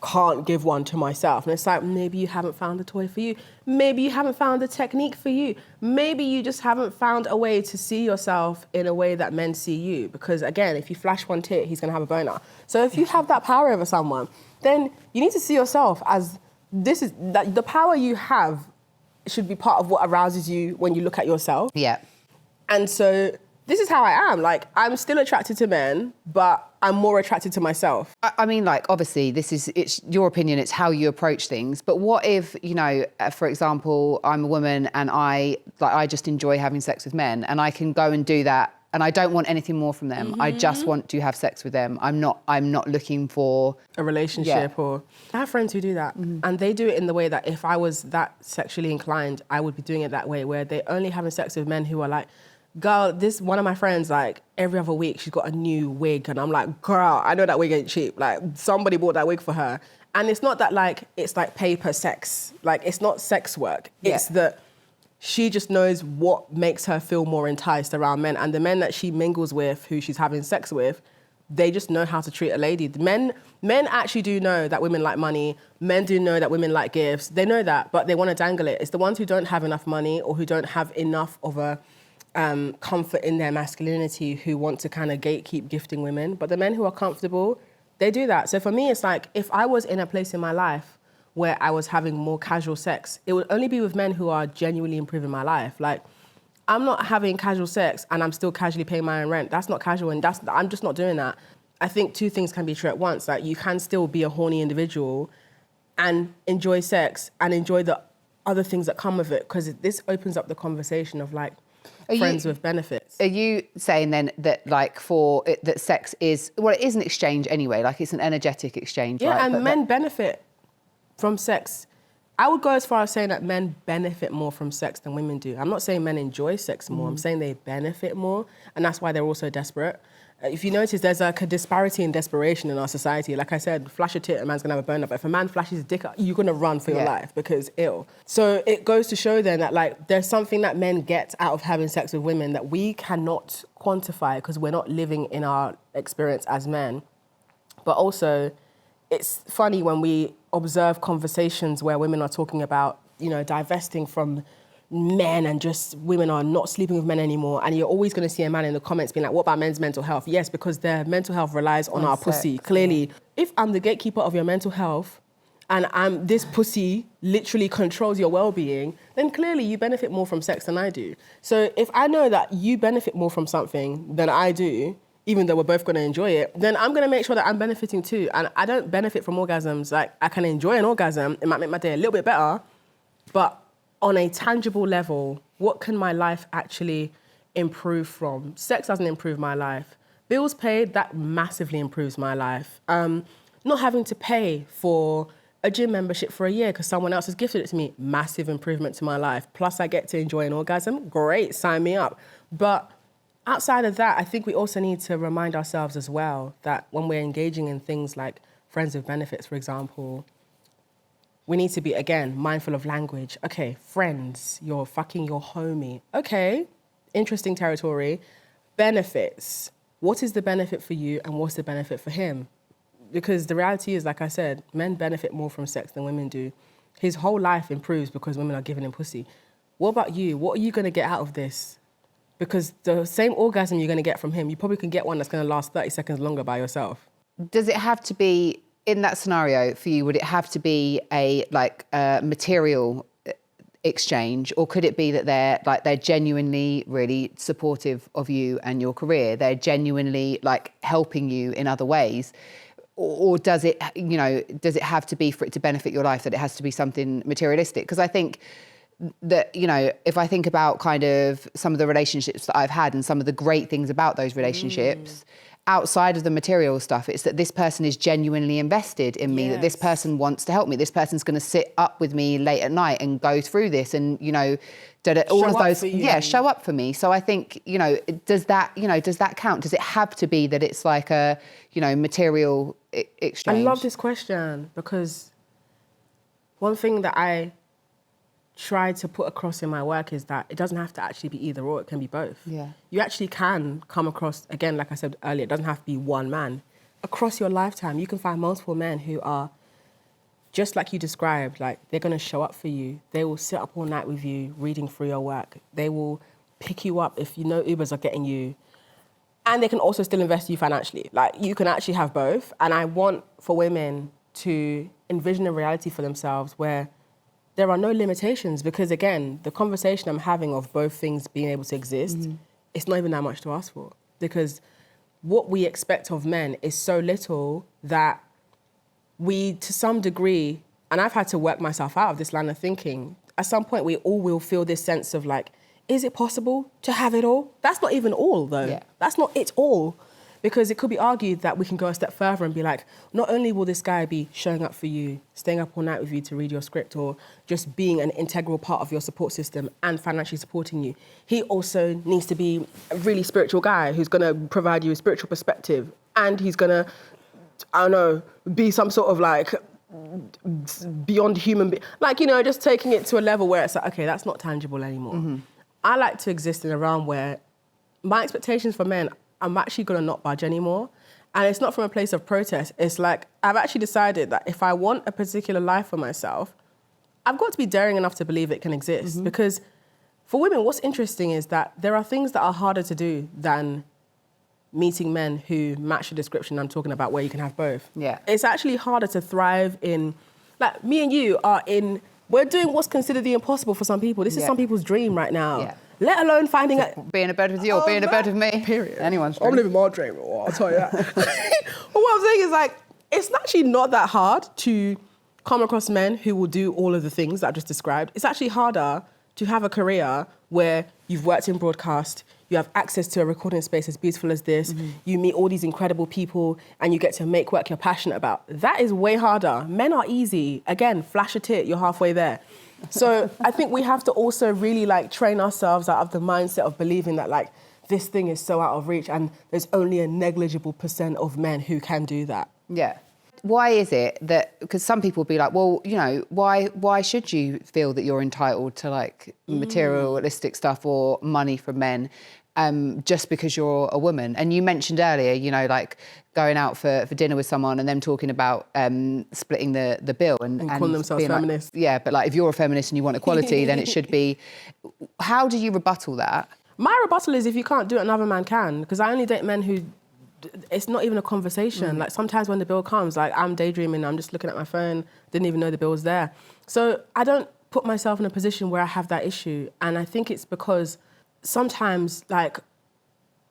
can't give one to myself. And it's like, maybe you haven't found a toy for you. Maybe you haven't found a technique for you. Maybe you just haven't found a way to see yourself in a way that men see you. Because again, if you flash one tit, he's gonna have a boner. So if you have that power over someone, then you need to see yourself as that the power you have should be part of what arouses you when you look at yourself. Yeah. And so this is how I am. Like, I'm still attracted to men, but I'm more attracted to myself. I mean, like, obviously, it's your opinion, it's how you approach things. But what if, you know, for example, I'm a woman and I just enjoy having sex with men and I can go and do that and I don't want anything more from them. I just want to have sex with them. I'm not looking for a relationship or... I have friends who do that and they do it in the way that if I was that sexually inclined, I would be doing it that way, where they're only having sex with men who are like, girl, one of my friends, like, every other week, she's got a new wig. And I'm like, girl, I know that wig ain't cheap. Like, somebody bought that wig for her. And it's not that, like, it's like paper sex. Like, it's not sex work. Yeah. It's that she just knows what makes her feel more enticed around men. And the men that she mingles with, who she's having sex with, they just know how to treat a lady. Men actually do know that women like money. Men do know that women like gifts. They know that, but they want to dangle it. It's the ones who don't have enough money or who don't have enough of a... comfort in their masculinity who want to kind of gatekeep gifting women. But the men who are comfortable, they do that. So for me, it's like, if I was in a place in my life where I was having more casual sex, it would only be with men who are genuinely improving my life. Like, I'm not having casual sex and I'm still casually paying my own rent. That's not casual and I'm just not doing that. I think two things can be true at once. Like, you can still be a horny individual and enjoy sex and enjoy the other things that come with it, because this opens up the conversation of like, friends with benefits. Are you saying then that like that sex is, well, it is an exchange anyway, like it's an energetic exchange, yeah, right? and men benefit from sex. I would go as far as saying that men benefit more from sex than women do. I'm not saying men enjoy sex more, I'm saying they benefit more, and that's why they're also desperate. If you notice, there's like a disparity in desperation in our society. Like I said, flash a tit, a man's gonna have a boner. But if a man flashes his dick up, you're gonna run for your life because ill. So it goes to show then that like there's something that men get out of having sex with women that we cannot quantify because we're not living in our experience as men. But also, it's funny when we observe conversations where women are talking about, you know, divesting from men and just women are not sleeping with men anymore, and you're always going to see a man in the comments being like, what about men's mental health? Yes, because their mental health relies on our pussy, clearly. If I'm the gatekeeper of your mental health and this pussy literally controls your well-being, then clearly you benefit more from sex than I do. So if I know that you benefit more from something than I do, even though we're both going to enjoy it, then I'm going to make sure that I'm benefiting too. And I don't benefit from orgasms. Like, I can enjoy an orgasm, it might make my day a little bit better, but on a tangible level, what can my life actually improve from? Sex doesn't improve my life. Bills paid, that massively improves my life. Not having to pay for a gym membership for a year because someone else has gifted it to me, massive improvement to my life. Plus I get to enjoy an orgasm, great, sign me up. But outside of that, I think we also need to remind ourselves as well that when we're engaging in things like friends with benefits, for example, we need to be, again, mindful of language. Okay, friends, you're fucking your homie. Okay, interesting territory. Benefits. What is the benefit for you and what's the benefit for him? Because the reality is, like I said, men benefit more from sex than women do. His whole life improves because women are giving him pussy. What about you? What are you going to get out of this? Because the same orgasm you're going to get from him, you probably can get one that's going to last 30 seconds longer by yourself. Does it have to be, in that scenario for you, would it have to be a material exchange, or could it be that they're genuinely really supportive of you and your career? They're genuinely like helping you in other ways? Or does it, does it have to be, for it to benefit your life, that it has to be something materialistic? Because I think that, if I think about kind of some of the relationships that I've had and some of the great things about those relationships, outside of the material stuff, it's that this person is genuinely invested in me, that this person wants to help me, this person's going to sit up with me late at night and go through this and, all of those, show up for me. So I think, does that count? Does it have to be that it's like a, material exchange? I love this question, because one thing that I try to put across in my work is that it doesn't have to actually be either or, it can be both. Yeah. You actually can come across, again, like I said earlier, it doesn't have to be one man. Across your lifetime, you can find multiple men who are just like you described, like they're going to show up for you. They will sit up all night with you, reading through your work. They will pick you up if Ubers are getting you. And they can also still invest in you financially. Like, you can actually have both. And I want for women to envision a reality for themselves where there are no limitations, because again, the conversation I'm having of both things being able to exist, it's not even that much to ask for, because what we expect of men is so little that we, to some degree, and I've had to work myself out of this line of thinking, at some point we all will feel this sense of like, is it possible to have it all? That's not even all though. Yeah. That's not it all. Because it could be argued that we can go a step further and be like, not only will this guy be showing up for you, staying up all night with you to read your script, or just being an integral part of your support system and financially supporting you, he also needs to be a really spiritual guy who's going to provide you a spiritual perspective, and he's going to, I don't know, be some sort of like beyond human, just taking it to a level where it's like, okay, that's not tangible anymore. I like to exist in a realm where my expectations for men, I'm actually going to not budge anymore. And it's not from a place of protest. It's like, I've actually decided that if I want a particular life for myself, I've got to be daring enough to believe it can exist. Because for women, what's interesting is that there are things that are harder to do than meeting men who match the description I'm talking about, where you can have both. Yeah. It's actually harder to thrive in, like me and you are in, we're doing what's considered the impossible for some people. This is some people's dream right now. Yeah. Let alone finding a... Be in a bed with you or be in a bed with me. Period. Anyone's dream. I'm living my dream, I'll tell you that. But what I'm saying is, like, it's actually not that hard to come across men who will do all of the things that I've just described. It's actually harder to have a career where you've worked in broadcast, you have access to a recording space as beautiful as this, you meet all these incredible people, and you get to make work you're passionate about. That is way harder. Men are easy. Again, flash a tit, you're halfway there. So I think we have to also really train ourselves out of the mindset of believing that this thing is so out of reach and there's only a negligible % of men who can do that. Yeah. Why is it that, because some people will be like, well, why should you feel that you're entitled to materialistic stuff or money from men just because you're a woman? And you mentioned earlier, going out for dinner with someone and them talking about splitting the bill and calling themselves feminist. But if you're a feminist and you want equality, then it should be. How do you rebuttal that? My rebuttal is, if you can't do it, another man can. Because I only date men who, it's not even a conversation. Sometimes when the bill comes, I'm daydreaming, I'm just looking at my phone, didn't even know the bill was there. So I don't put myself in a position where I have that issue. And I think it's because sometimes,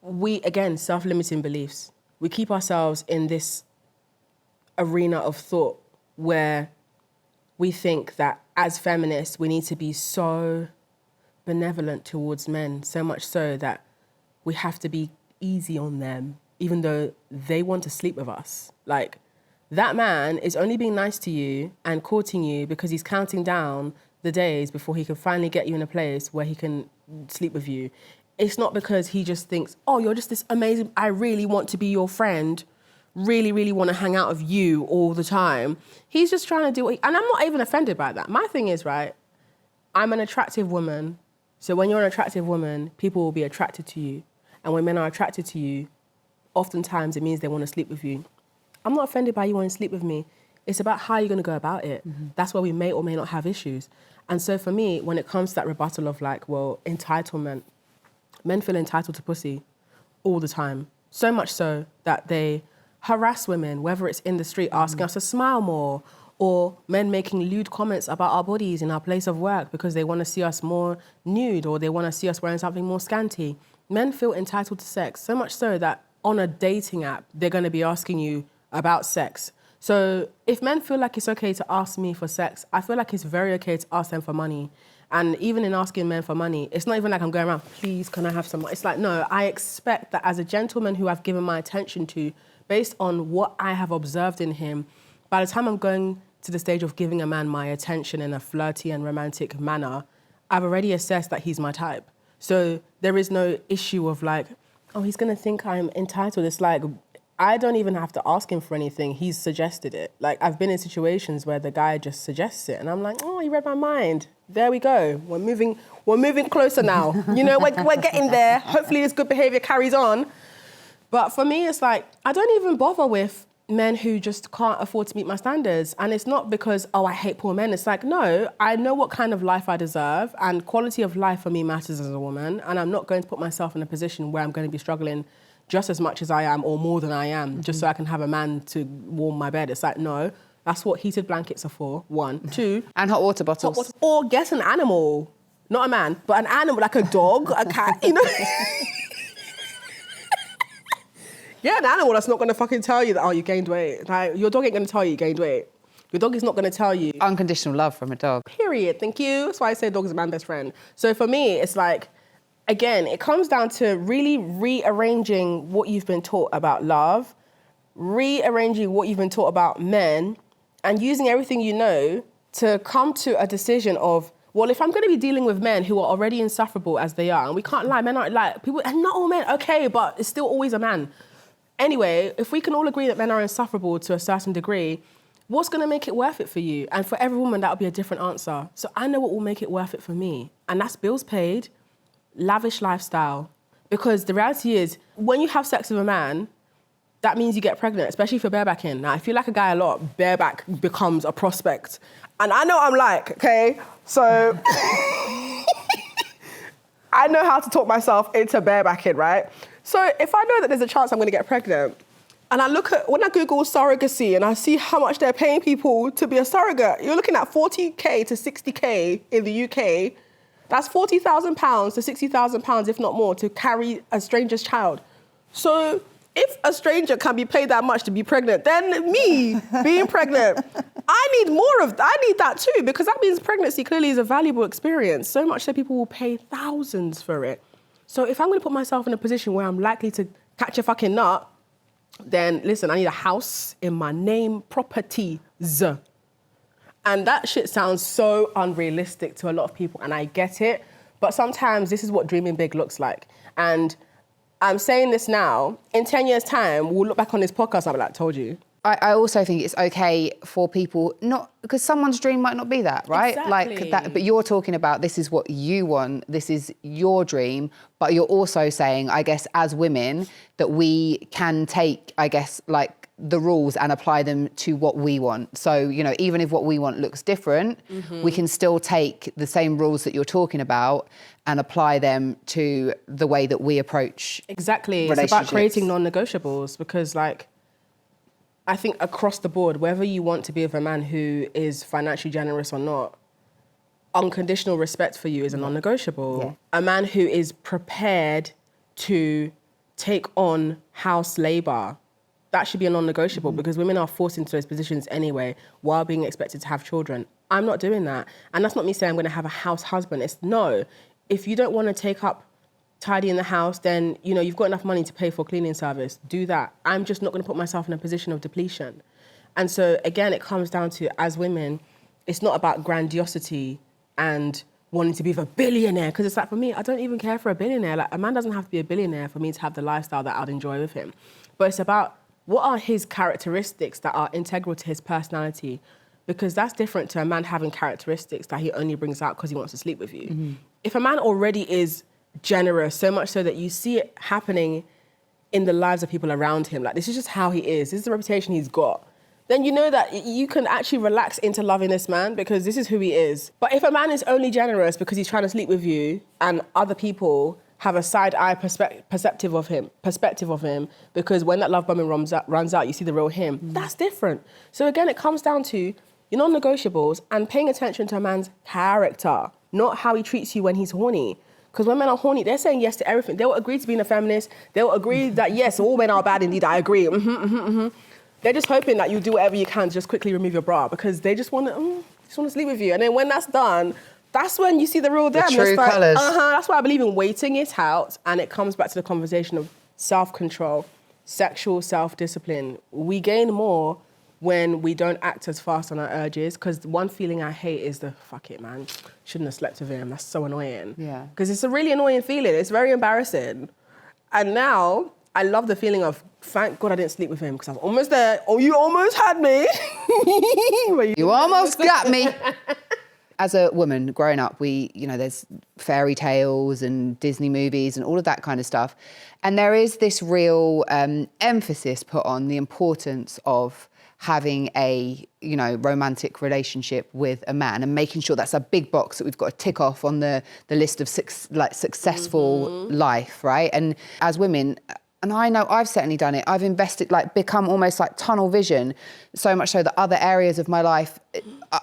we, again, self-limiting beliefs. We keep ourselves in this arena of thought where we think that as feminists, we need to be so benevolent towards men, so much so that we have to be easy on them, even though they want to sleep with us. That man is only being nice to you and courting you because he's counting down the days before he can finally get you in a place where he can sleep with you. It's not because he just thinks, oh, you're just this amazing, I really want to be your friend, really, really want to hang out with you all the time. He's just trying to do and I'm not even offended by that. My thing is, I'm an attractive woman So when you're an attractive woman, people will be attracted to you. And when men are attracted to you, oftentimes it means they want to sleep with you. I'm not offended by you wanting to sleep with me. It's about how you're going to go about it. That's where we may or may not have issues. And so for me, when it comes to that rebuttal of like, well, entitlement, men feel entitled to pussy all the time. So much so that they harass women, whether it's in the street asking us to smile more, or men making lewd comments about our bodies in our place of work because they want to see us more nude or they want to see us wearing something more scanty. Men feel entitled to sex, so much so that on a dating app, they're going to be asking you about sex. So if men feel like it's okay to ask me for sex, I feel like it's very okay to ask them for money. And even in asking men for money, it's not even like I'm going around, please, can I have some money? It's like, no, I expect that as a gentleman who I've given my attention to, based on what I have observed in him, by the time I'm going to the stage of giving a man my attention in a flirty and romantic manner, I've already assessed that he's my type. So there is no issue of like, oh, he's going to think I'm entitled. It's like, I don't even have to ask him for anything. He's suggested it. Like, I've been in situations where the guy just suggests it, and I'm like, oh, he read my mind. There we go. We're moving closer now. You know, we're getting there. Hopefully this good behavior carries on. But for me, it's like, I don't even bother with men who just can't afford to meet my standards. And it's not because, oh, I hate poor men. It's like, no, I know what kind of life I deserve, and quality of life for me matters as a woman, and I'm not going to put myself in a position where I'm going to be struggling just as much as I am or more than I am, just so I can have a man to warm my bed. It's like, no, that's what heated blankets are for, 1. 2. And hot water bottles. Or get an animal, not a man, but an animal, like a dog, a cat, you know? Yeah, an animal that's not going to fucking tell you that, oh, you gained weight. Like, your dog ain't going to tell you gained weight. Your dog is not going to tell you. Unconditional love from a dog. Period, thank you. That's why I say dog is a man's best friend. So for me, it's like, again, it comes down to really rearranging what you've been taught about love, rearranging what you've been taught about men, and using everything you know to come to a decision of, well, if I'm going to be dealing with men who are already insufferable as they are, and we can't lie, men aren't like, people, and not all men, okay, but it's still always a man. Anyway, if we can all agree that men are insufferable to a certain degree, what's going to make it worth it for you? And for every woman, that'll be a different answer. So I know what will make it worth it for me. And that's bills paid, lavish lifestyle. Because the reality is, when you have sex with a man, that means you get pregnant, especially if you're barebacking. Now, if you like a guy a lot, bareback becomes a prospect. And I know what I'm like, okay? So I know how to talk myself into barebacking, right? So if I know that there's a chance I'm going to get pregnant, and when I Google surrogacy and I see how much they're paying people to be a surrogate, you're looking at 40k to 60k in the UK. That's £40,000 to £60,000, if not more, to carry a stranger's child. So if a stranger can be paid that much to be pregnant, then me being pregnant, I need that too, because that means pregnancy clearly is a valuable experience. So much so people will pay thousands for it. So if I'm going to put myself in a position where I'm likely to catch a fucking nut, then listen, I need a house in my name, properties. And that shit sounds so unrealistic to a lot of people, and I get it. But sometimes this is what dreaming big looks like. And I'm saying this now, in 10 years' time, we'll look back on this podcast and I'll be like, told you. I also think it's okay for people, not because someone's dream might not be that, right? Exactly. Like that, but you're talking about this is what you want, this is your dream, but you're also saying, I guess, as women, that we can take, I guess, like the rules and apply them to what we want. So, you know, even if what we want looks different, we can still take the same rules that you're talking about and apply them to the way that we approach Exactly. It's about creating non-negotiables, because like, I think across the board, whether you want to be with a man who is financially generous or not, unconditional respect for you is a non-negotiable. Yeah. A man who is prepared to take on house labor, that should be a non-negotiable, because women are forced into those positions anyway while being expected to have children. I'm not doing that. And that's not me saying I'm going to have a house husband. It's no. If you don't want to take up tidy in the house, then, you know, you've got enough money to pay for cleaning service. Do that. I'm just not going to put myself in a position of depletion. And so, again, it comes down to, as women, it's not about grandiosity and wanting to be with a billionaire. Because it's like, for me, I don't even care for a billionaire. Like, a man doesn't have to be a billionaire for me to have the lifestyle that I'd enjoy with him. But it's about what are his characteristics that are integral to his personality. because that's different to a man having characteristics that he only brings out because he wants to sleep with you. If a man already is generous, so much so that you see it happening in the lives of people around him, like this is just how he is, this is the reputation he's got, then you know that you can actually relax into loving this man because this is who he is. But if a man is only generous because he's trying to sleep with you and other people have a side-eye perspective of him, because when that love bombing runs out, you see the real him, that's different. So again, it comes down to your non-negotiables and paying attention to a man's character, not how he treats you when he's horny. Because when men are horny, they're saying yes to everything. They will agree to being a feminist. They will agree that, yes, all men are bad indeed, I agree. They're just hoping that you do whatever you can to just quickly remove your bra because they just want to sleep with you. And then when that's done, that's when you see the real them. The true colours. That's why I believe in waiting it out. And it comes back to the conversation of self-control, sexual self-discipline. We gain more when we don't act as fast on our urges, because one feeling I hate is the, fuck it, man, shouldn't have slept with him. That's so annoying. Yeah. Because it's a really annoying feeling. It's very embarrassing. And now I love the feeling of, thank God I didn't sleep with him because I was almost there. Oh, you almost had me. You almost got me. As a woman growing up, there's fairy tales and Disney movies and all of that kind of stuff. And there is this real emphasis put on the importance of having a, romantic relationship with a man and making sure that's a big box that we've got to tick off on the list of successful life, right? And as women, and I know I've certainly done it, I've invested, become almost like tunnel vision, so much so that other areas of my life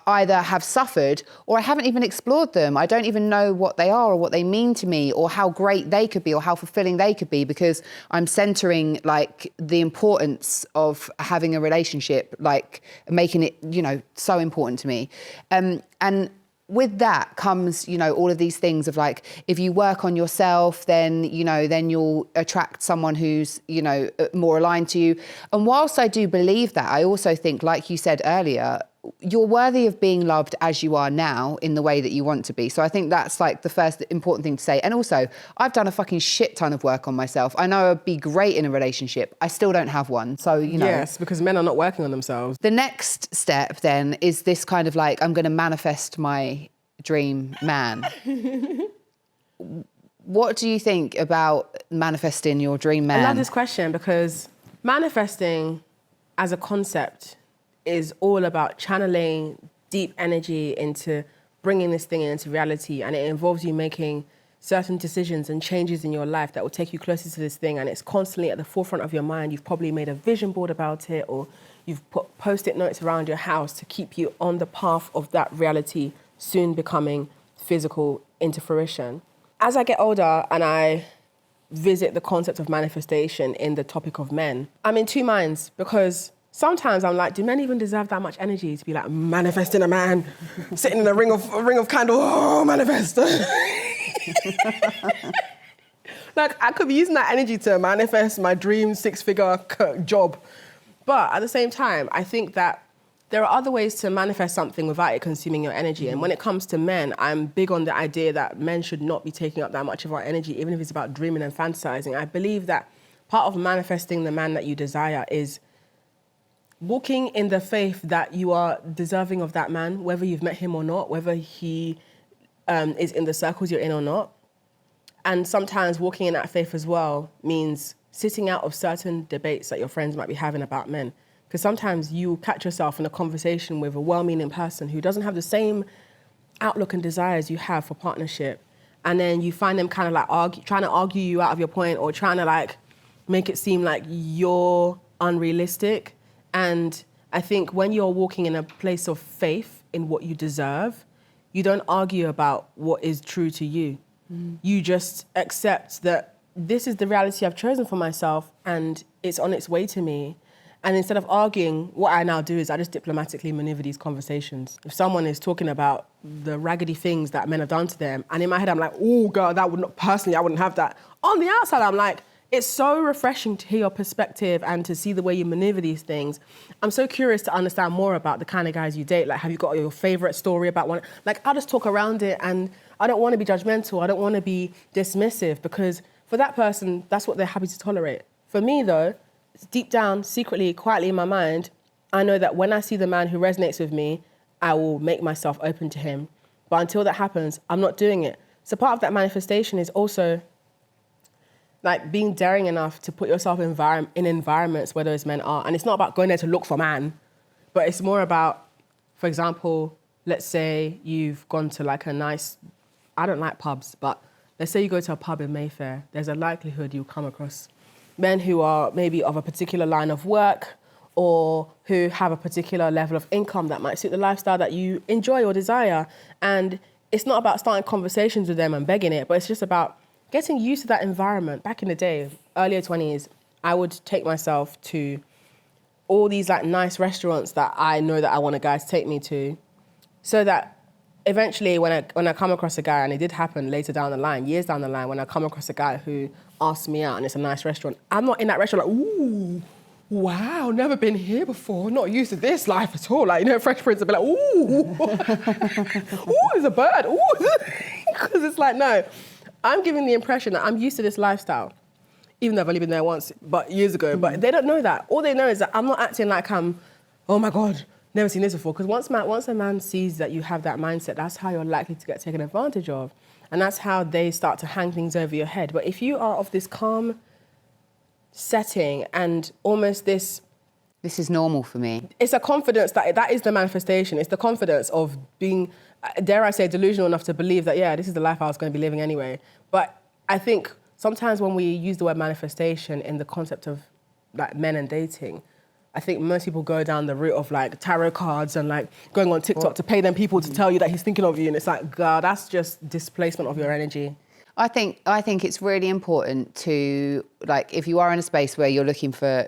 either have suffered or I haven't even explored them. I don't even know what they are or what they mean to me or how great they could be or how fulfilling they could be because I'm centering the importance of having a relationship, making it, so important to me. And with that comes, all of these things of if you work on yourself, then, then you'll attract someone who's, more aligned to you. And whilst I do believe that, I also think, like you said earlier, you're worthy of being loved as you are now in the way that you want to be. So I think that's the first important thing to say. And also, I've done a fucking shit ton of work on myself. I know I'd be great in a relationship. I still don't have one. So, Yes, because men are not working on themselves. The next step then is this kind of I'm going to manifest my dream man. What do you think about manifesting your dream man? I love this question because manifesting as a concept is all about channeling deep energy into bringing this thing into reality, and it involves you making certain decisions and changes in your life that will take you closer to this thing, and it's constantly at the forefront of your mind. You've probably made a vision board about it, or you've put Post-it notes around your house to keep you on the path of that reality soon becoming physical into fruition. As I get older and I visit the concept of manifestation in the topic of men, I'm in two minds because sometimes I'm like, do men even deserve that much energy to be manifesting a man, sitting in a ring of candle, oh, manifest. I could be using that energy to manifest my dream 6-figure job. But at the same time, I think that there are other ways to manifest something without it consuming your energy. And when it comes to men, I'm big on the idea that men should not be taking up that much of our energy, even if it's about dreaming and fantasizing. I believe that part of manifesting the man that you desire is walking in the faith that you are deserving of that man, whether you've met him or not, whether he is in the circles you're in or not. And sometimes walking in that faith as well means sitting out of certain debates that your friends might be having about men. Because sometimes you catch yourself in a conversation with a well-meaning person who doesn't have the same outlook and desires you have for partnership. And then you find them kind of trying to argue you out of your point or trying to make it seem like you're unrealistic. And I think when you're walking in a place of faith in what you deserve, you don't argue about what is true to you. You just accept that this is the reality I've chosen for myself and it's on its way to me. And instead of arguing, what I now do is I just diplomatically maneuver these conversations. If someone is talking about the raggedy things that men have done to them, and in my head I'm like, oh, girl, that would not, personally, I wouldn't have that. On the outside, I'm like, it's so refreshing to hear your perspective and to see the way you maneuver these things. I'm so curious to understand more about the kind of guys you date. Have you got your favorite story about one? I'll just talk around it, and I don't want to be judgmental. I don't want to be dismissive, because for that person, that's what they're happy to tolerate. For me, though, deep down, secretly, quietly in my mind, I know that when I see the man who resonates with me I will make myself open to him. But until that happens, I'm not doing it. So part of that manifestation is also like being daring enough to put yourself in environments where those men are. And it's not about going there to look for man, but it's more about, for example, let's say you've gone to like a nice, I don't like pubs, but let's say you go to a pub in Mayfair, there's a likelihood you'll come across men who are maybe of a particular line of work or who have a particular level of income that might suit the lifestyle that you enjoy or desire. And it's not about starting conversations with them and begging it, but it's just about getting used to that environment. Back in the day, earlier 20s, I would take myself to all these like nice restaurants that I know that I want a guy to take me to, so that eventually when I come across a guy, and it did happen later down the line, years down the line, when I come across a guy who asks me out and it's a nice restaurant, I'm not in that restaurant like, ooh, wow, never been here before, not used to this life at all. Like, you know, Fresh Prince would be like, ooh, ooh, there's a bird, ooh. Because it's like, no, I'm giving the impression that I'm used to this lifestyle, even though I've only been there once, but years ago. But they don't know that. All they know is that I'm not acting like I'm, oh my God, never seen this before. Because once a man sees that you have that mindset, that's how you're likely to get taken advantage of. And that's how they start to hang things over your head. But if you are of this calm setting and almost this is normal for me. It's a confidence that is the manifestation. It's the confidence of being, dare I say, delusional enough to believe that, yeah, this is the life I was going to be living anyway. But I think sometimes when we use the word manifestation in the concept of like men and dating, I think most people go down the route of like tarot cards and like going on TikTok to pay them people to tell you that he's thinking of you. And it's like, God, that's just displacement of your energy. I think it's really important to, like, if you are in a space where you're looking for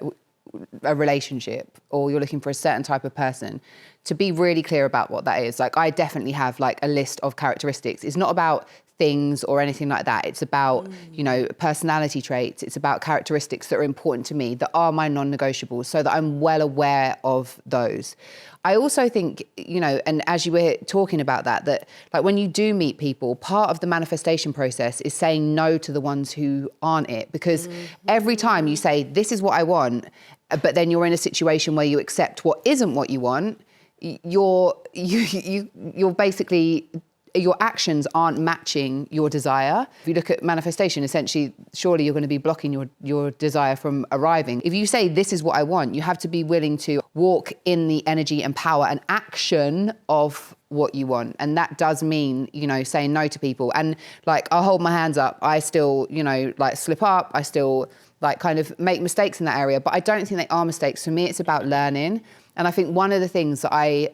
a relationship or you're looking for a certain type of person, to be really clear about what that is. Like, I definitely have like a list of characteristics. It's not about things or anything like that. It's about, you know, personality traits. It's about characteristics that are important to me, that are my non-negotiables, so that I'm well aware of those. I also think, you know, and as you were talking about that like when you do meet people, part of the manifestation process is saying no to the ones who aren't it. Because every time you say, this is what I want, but then you're in a situation where you accept what isn't what you want, you're basically, your actions aren't matching your desire. If you look at manifestation, essentially, surely you're going to be blocking your desire from arriving. If you say, this is what I want, you have to be willing to walk in the energy and power and action of what you want. And that does mean, you know, saying no to people. And like, I'll hold my hands up. I still, you know, like slip up. I still like kind of make mistakes in that area, but I don't think they are mistakes. For me, it's about learning. And I think one of the things that I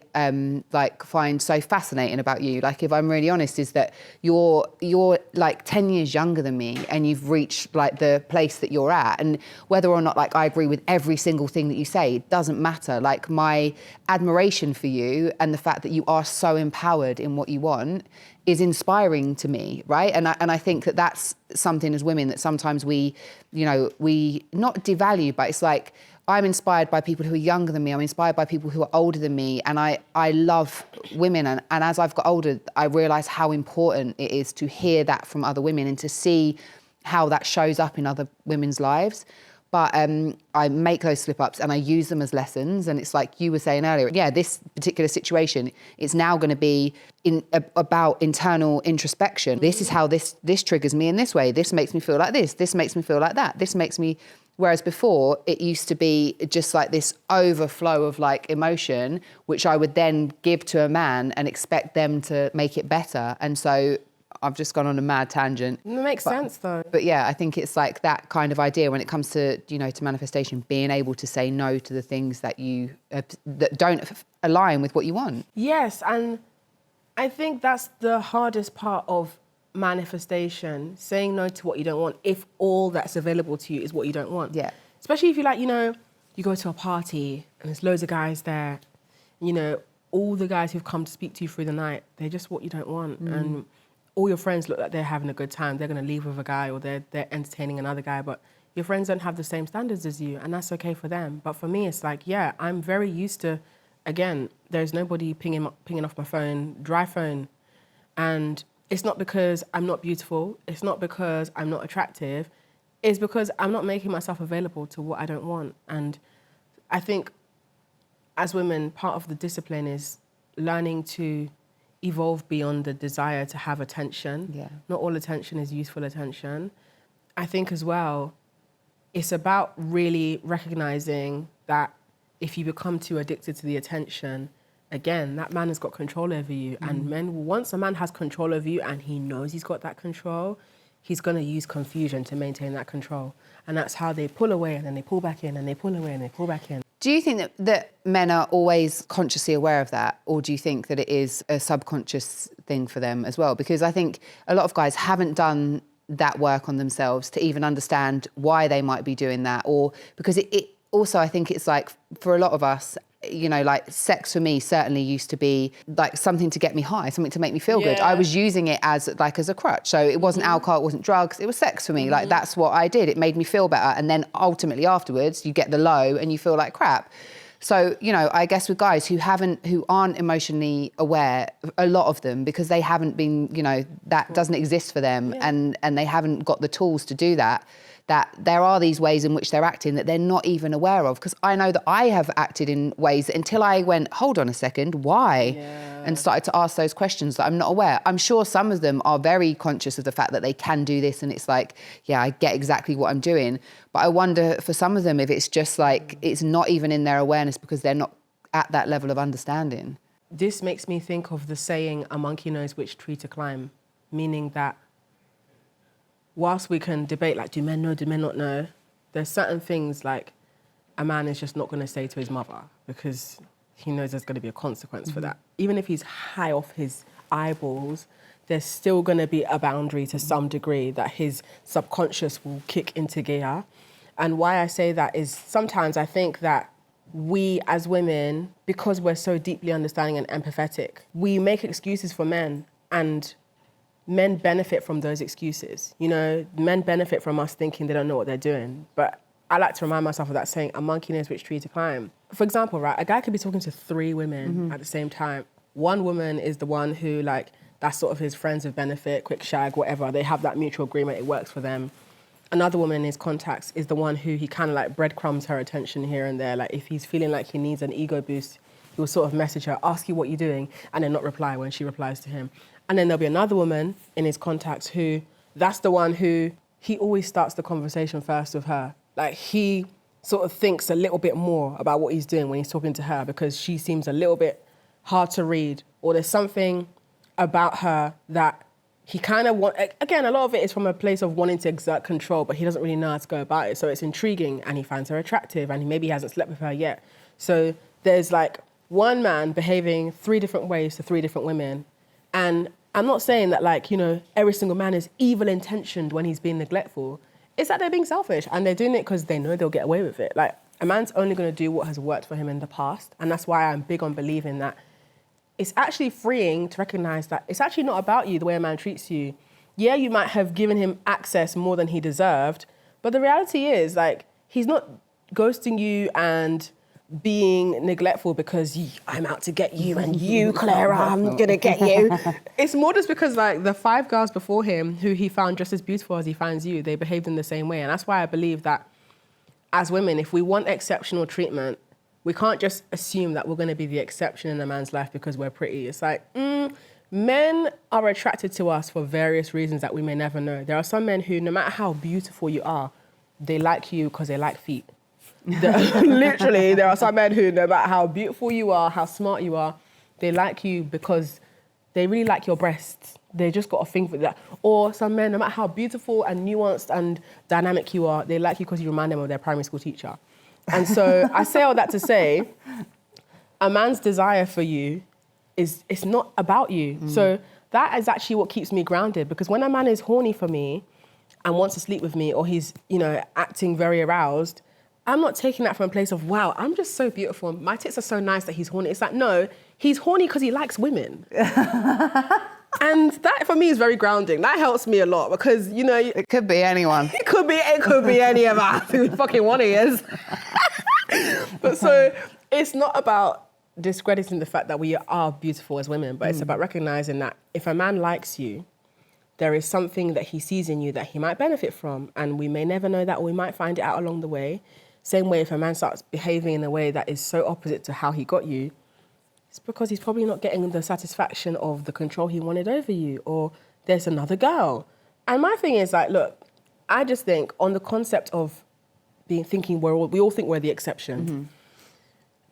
like find so fascinating about you, like if I'm really honest, is that you're like 10 years younger than me and you've reached like the place that you're at. And whether or not like I agree with every single thing that you say, it doesn't matter. Like my admiration for you and the fact that you are so empowered in what you want is inspiring to me, right? And I think that that's something as women that sometimes we not devalue, but it's like, I'm inspired by people who are younger than me. I'm inspired by people who are older than me. And I love women. And as I've got older, I realise how important it is to hear that from other women and to see how that shows up in other women's lives. But I make those slip-ups and I use them as lessons. And it's like you were saying earlier, yeah, this particular situation, it's now going to be about internal introspection. This is how this triggers me in this way. This makes me feel like this. This makes me feel like that. This makes me... Whereas before, it used to be just like this overflow of like emotion, which I would then give to a man and expect them to make it better. And so I've just gone on a mad tangent. It makes sense though. But yeah, I think it's like that kind of idea when it comes to, you know, to manifestation, being able to say no to the things that that don't align with what you want. Yes, and I think that's the hardest part of manifestation, saying no to what you don't want if all that's available to you is what you don't want. Yeah. Especially if you like, you know, you go to a party and there's loads of guys there, you know, all the guys who've come to speak to you through the night, they're just what you don't want. And all your friends look like they're having a good time. They're going to leave with a guy or they're entertaining another guy, but your friends don't have the same standards as you, and that's okay for them. But for me, it's like, yeah, I'm very used to, again, there's nobody pinging off my phone, dry phone. And it's not because I'm not beautiful. It's not because I'm not attractive. It's because I'm not making myself available to what I don't want. And I think as women, part of the discipline is, learning to evolve beyond the desire to have attention. Yeah. Not all attention is useful attention. I think as well, it's about really recognizing that if you become too addicted to the attention, again, that man has got control over you. And once a man has control over you and he knows he's got that control, he's going to use confusion to maintain that control. And that's how they pull away and then they pull back in and they pull away and they pull back in. Do you think that men are always consciously aware of that? Or do you think that it is a subconscious thing for them as well? Because I think a lot of guys haven't done that work on themselves to even understand why they might be doing that. Or because it also, I think it's like, for a lot of us, you know, like sex for me certainly used to be like something to get me high, something to make me feel good. I was using it as a crutch. So it wasn't alcohol, it wasn't drugs, it was sex for me. Like that's what I did. It made me feel better. And then ultimately afterwards you get the low and you feel like crap. So, you know, I guess with guys who aren't emotionally aware, a lot of them, because they haven't been, you know, that doesn't exist for them and they haven't got the tools to do that there are these ways in which they're acting that they're not even aware of. Because I know that I have acted in ways that until I went, hold on a second, why? And started to ask those questions that I'm not aware. I'm sure some of them are very conscious of the fact that they can do this and it's like, yeah, I get exactly what I'm doing. But I wonder for some of them if it's just like, it's not even in their awareness because they're not at that level of understanding. This makes me think of the saying, a monkey knows which tree to climb, meaning that whilst we can debate, like, do men know, do men not know, there's certain things like a man is just not going to say to his mother because he knows there's going to be a consequence for that. Even if he's high off his eyeballs, there's still going to be a boundary to some degree that his subconscious will kick into gear. And why I say that is sometimes I think that we as women, because we're so deeply understanding and empathetic, we make excuses for men, and men benefit from those excuses. You know, men benefit from us thinking they don't know what they're doing. But I like to remind myself of that saying, a monkey knows which tree to climb. For example, right, a guy could be talking to 3 women at the same time. One woman is the one who, like, that's sort of his friends of benefit, quick shag, whatever. They have that mutual agreement, it works for them. Another woman in his contacts is the one who he kind of like breadcrumbs her attention here and there. Like if he's feeling like he needs an ego boost, he'll sort of message her, ask you what you're doing, and then not reply when she replies to him. And then there'll be another woman in his contacts who, that's the one who, he always starts the conversation first with her. Like he sort of thinks a little bit more about what he's doing when he's talking to her because she seems a little bit hard to read, or there's something about her that he kind of want, again, a lot of it is from a place of wanting to exert control, but he doesn't really know how to go about it. So it's intriguing and he finds her attractive and maybe he hasn't slept with her yet. So there's like one man behaving 3 different ways to 3 different women. And I'm not saying that, like, you know, every single man is evil intentioned when he's being neglectful. It's that they're being selfish and they're doing it because they know they'll get away with it. Like, a man's only going to do what has worked for him in the past. And that's why I'm big on believing that it's actually freeing to recognize that it's actually not about you, the way a man treats you. Yeah, you might have given him access more than he deserved, but the reality is, like, he's not ghosting you and being neglectful because I'm out to get you and you, Claira, I'm gonna get you. It's more just because, like, the 5 girls before him who he found just as beautiful as he finds you, they behaved in the same way. And that's why I believe that as women, if we want exceptional treatment, we can't just assume that we're gonna be the exception in a man's life because we're pretty. It's like, men are attracted to us for various reasons that we may never know. There are some men who, no matter how beautiful you are, they like you because they like feet. Literally, there are some men who, no matter how beautiful you are, how smart you are, they like you because they really like your breasts. They just got a thing for that. Or some men, no matter how beautiful and nuanced and dynamic you are, they like you because you remind them of their primary school teacher. And so I say all that to say, a man's desire for you it's not about you. So that is actually what keeps me grounded, because when a man is horny for me and wants to sleep with me, or he's, you know, acting very aroused, I'm not taking that from a place of, wow, I'm just so beautiful. My tits are so nice that he's horny. It's like, no, he's horny because he likes women. And that, for me, is very grounding. That helps me a lot because, you know... It could be anyone. It could be any of us who fucking want he is. But so it's not about discrediting the fact that we are beautiful as women, but it's about recognizing that if a man likes you, there is something that he sees in you that he might benefit from, and we may never know that, or we might find it out along the way. Same way, if a man starts behaving in a way that is so opposite to how he got you, It's because he's probably not getting the satisfaction of the control he wanted over you, or there's another girl. And my thing is like, look, I just think on the concept of we all think we're the exception. Mm-hmm.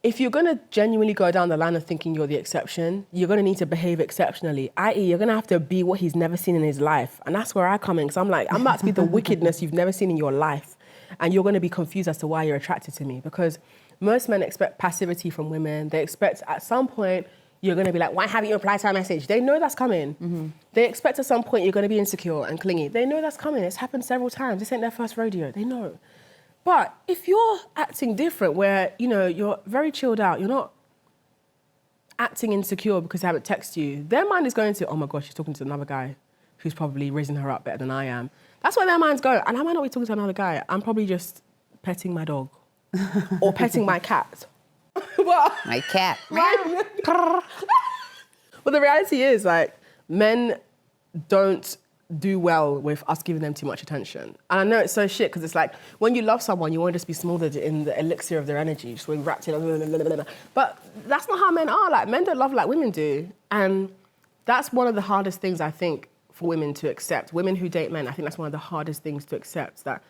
If you're going to genuinely go down the line of thinking you're the exception, you're going to need to behave exceptionally, i.e. you're going to have to be what he's never seen in his life. And that's where I come in, because I'm like, I'm about to be the wickedness you've never seen in your life. And you're going to be confused as to why you're attracted to me. Because most men expect passivity from women. They expect at some point you're going to be like, why haven't you replied to our message? They know that's coming. Mm-hmm. They expect at some point you're going to be insecure and clingy. They know that's coming. It's happened several times. This ain't their first rodeo. They know. But if you're acting different, where, you know, you're very chilled out, you're not acting insecure because they haven't texted you, their mind is going to, oh my gosh, she's talking to another guy who's probably raising her up better than I am. That's where their minds go. And I might not be talking to another guy. I'm probably just petting my dog or petting my cat. My cat. But the reality is, like, men don't do well with us giving them too much attention. And I know it's so shit, because it's like, when you love someone, you want to just be smothered in the elixir of their energy, just wrapped in, blah, blah, blah, blah. But that's not how men are. Like, men don't love like women do. And that's one of the hardest things, I think, for women to accept. Women who date men, I think that's one of the hardest things to accept, that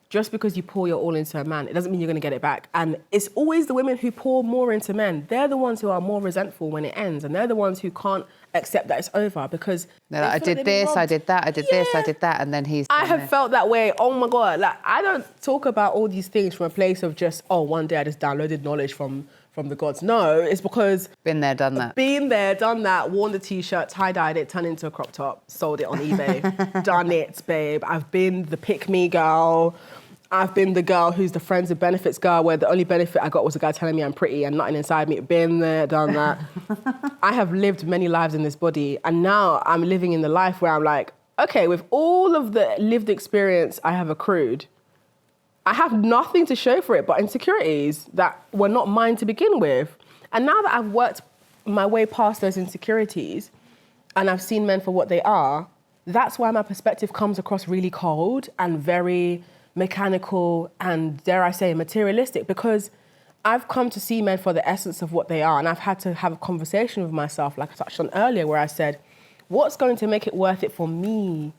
just because you pour your all into a man, it doesn't mean you're going to get it back. And it's always the women who pour more into men. They're the ones who are more resentful when it ends. And they're the ones who can't accept that it's over, because they're like, I did this, I did that, I did this, I did that, and then he's I have felt that way. Oh my God. Like, I don't talk about all these things from a place of just, oh, one day I just downloaded knowledge from the gods. No, it's because... Been there, done that. Been there, done that, worn the T-shirt, tie-dyed it, turned into a crop top, sold it on eBay. Done it, babe. I've been the pick-me girl. I've been the girl who's the friends with benefits girl, where the only benefit I got was a guy telling me I'm pretty and nothing inside me. Been there, done that. I have lived many lives in this body, and now I'm living in the life where I'm like, okay, with all of the lived experience I have accrued, I have nothing to show for it but insecurities that were not mine to begin with. And now that I've worked my way past those insecurities and I've seen men for what they are, that's why my perspective comes across really cold and very mechanical and, dare I say, materialistic, because I've come to see men for the essence of what they are. And I've had to have a conversation with myself, like I touched on earlier, where I said, what's going to make it worth it for me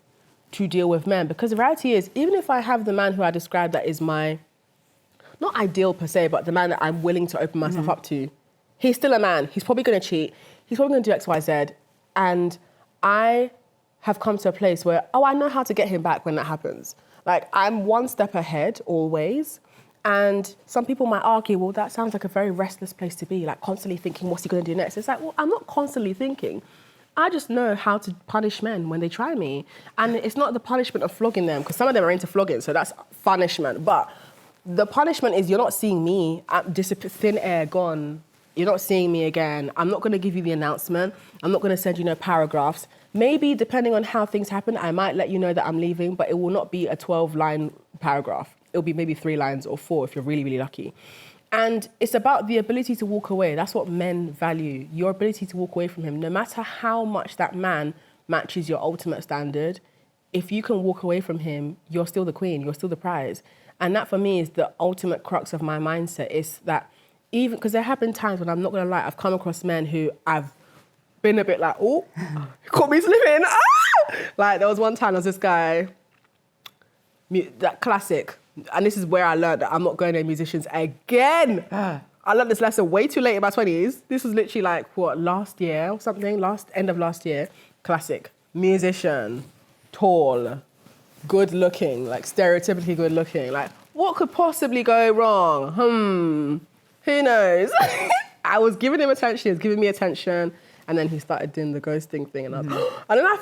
to deal with men? Because the reality is, even if I have the man who I described that is my, not ideal per se, but the man that I'm willing to open myself up to, he's still a man. He's probably going to cheat. He's probably going to do X, Y, Z. And I have come to a place where, oh, I know how to get him back when that happens. Like, I'm one step ahead always. And some people might argue, well, that sounds like a very restless place to be, like constantly thinking, what's he going to do next? It's like, well, I'm not constantly thinking. I just know how to punish men when they try me. And it's not the punishment of flogging them, because some of them are into flogging, so that's punishment. But the punishment is, you're not seeing me, I'm thin air, gone. You're not seeing me again. I'm not going to give you the announcement. I'm not going to send you no paragraphs. Maybe, depending on how things happen, I might let you know that I'm leaving, but it will not be a 12-line paragraph. It'll be maybe 3 lines or 4 if you're really, really lucky. And it's about the ability to walk away. That's what men value, your ability to walk away from him. No matter how much that man matches your ultimate standard, if you can walk away from him, you're still the queen, you're still the prize. And that, for me, is the ultimate crux of my mindset, is that even, because there have been times when, I'm not going to lie, I've come across men who I've been a bit like, oh, caught me slipping. Ah! Like, there was one time, there was this guy, that classic, and this is where I learned that I'm not going to musicians again. I learned this lesson way too late in my 20s. This was literally like, what, last year or something? End of last year. Classic. Musician, tall, good looking, like stereotypically good looking. Like, what could possibly go wrong? Who knows? I was giving him attention, he was giving me attention. And then he started doing the ghosting thing, and and then I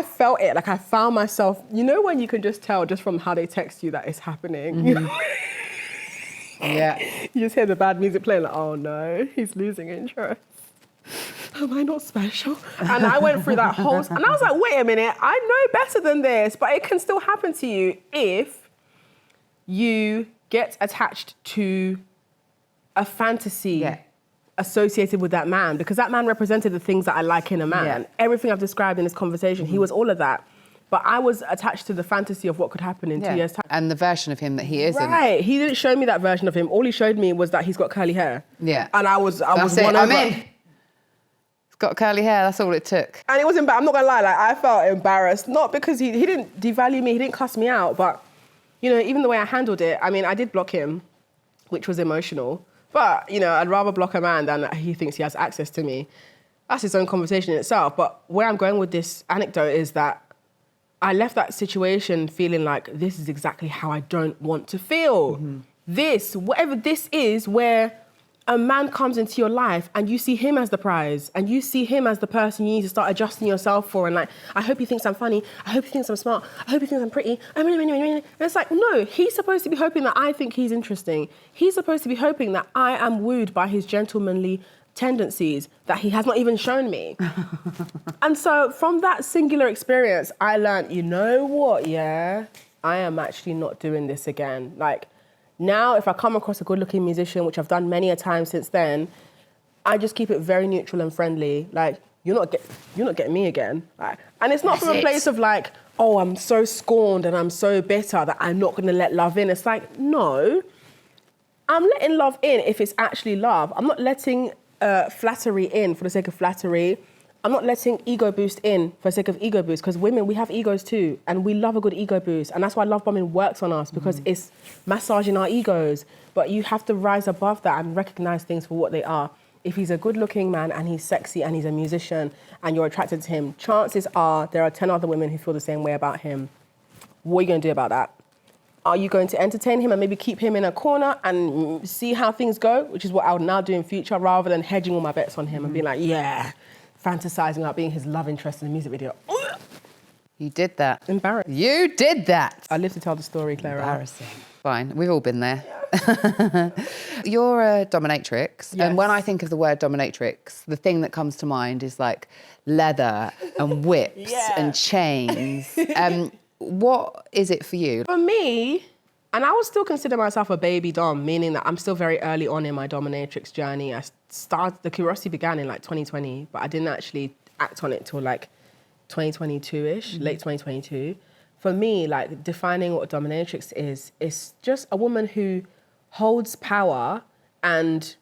felt it. Like, I found myself, you know, when you can just tell just from how they text you that it's happening. You know? Yeah. You just hear the bad music playing, like, oh no, he's losing interest. Am I not special? And I went through that whole, and I was like, wait a minute, I know better than this, but it can still happen to you if you get attached to a fantasy associated with that man, because that man represented the things that I like in a man. Yeah. Everything I've described in this conversation, he was all of that. But I was attached to the fantasy of what could happen in 2 years' time. And the version of him that he isn't. Right. He didn't show me that version of him. All he showed me was that he's got curly hair. Yeah. And I was That's won it. I'm over. in. Got curly hair, that's all it took. And it wasn't bad. I'm not gonna lie, like I felt embarrassed. Not because he didn't devalue me, he didn't cuss me out, but you know, even the way I handled it, I mean, I did block him, which was emotional. But, you know, I'd rather block a man than he thinks he has access to me. That's his own conversation in itself. But where I'm going with this anecdote is that I left that situation feeling like this is exactly how I don't want to feel. This, whatever this is, where a man comes into your life and you see him as the prize and you see him as the person you need to start adjusting yourself for, and like, I hope he thinks I'm funny, I hope he thinks I'm smart, I hope he thinks I'm pretty, and it's like, no, he's supposed to be hoping that I think he's interesting. He's supposed to be hoping that I am wooed by his gentlemanly tendencies that he has not even shown me. And so from that singular experience, I learned, you know what, yeah, I am actually not doing this again. Like, now, if I come across a good-looking musician, which I've done many a time since then, I just keep it very neutral and friendly. Like, you're not getting me again. Like, and it's not from a place of like, oh, I'm so scorned and I'm so bitter that I'm not going to let love in. It's like, no, I'm letting love in if it's actually love. I'm not letting flattery in for the sake of flattery. I'm not letting ego boost in for the sake of ego boost, because women, we have egos too, and we love a good ego boost. And that's why love bombing works on us, because it's massaging our egos. But you have to rise above that and recognize things for what they are. If he's a good-looking man and he's sexy and he's a musician and you're attracted to him, chances are there are 10 other women who feel the same way about him. What are you going to do about that? Are you going to entertain him and maybe keep him in a corner and see how things go, which is what I would now do in future, rather than hedging all my bets on him and being like, yeah, fantasizing about being his love interest in the music video. You did that. Embarrassed. You did that. I live to tell the story, Claira. Embarrassing. Fine, we've all been there. You're a dominatrix, and when I think of the word dominatrix, the thing that comes to mind is like leather and whips and chains. What is it for you? For me, and I would still consider myself a baby dom, meaning that I'm still very early on in my dominatrix journey. The curiosity began in like 2020, but I didn't actually act on it till like 2022-ish, late 2022. For me, like, defining what a dominatrix is, it's just a woman who holds power and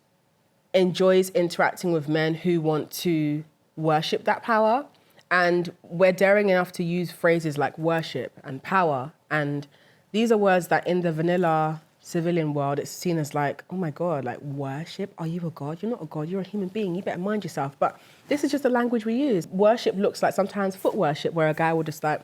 enjoys interacting with men who want to worship that power. And we're daring enough to use phrases like worship and power. And these are words that in the vanilla civilian world, it's seen as like, oh my God, like worship? Are you a god? You're not a god, you're a human being. You better mind yourself. But this is just the language we use. Worship looks like sometimes foot worship, where a guy will just like,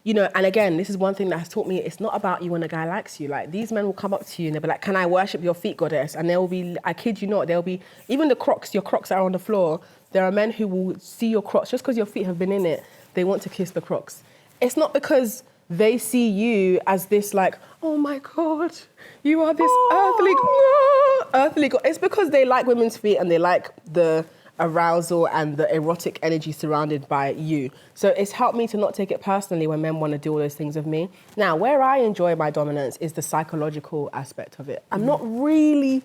you know, and again, this is one thing that has taught me, it's not about you when a guy likes you. Like, these men will come up to you and they'll be like, can I worship your feet, goddess? And they'll be, I kid you not, they'll be, even the Crocs, your Crocs that are on the floor, there are men who will see your Crocs, just because your feet have been in it, they want to kiss the Crocs. It's not because they see you as this like, oh my God, you are this earthly God. It's because they like women's feet and they like the arousal and the erotic energy surrounded by you. So it's helped me to not take it personally when men want to do all those things with me. Now, where I enjoy my dominance is the psychological aspect of it. I'm not really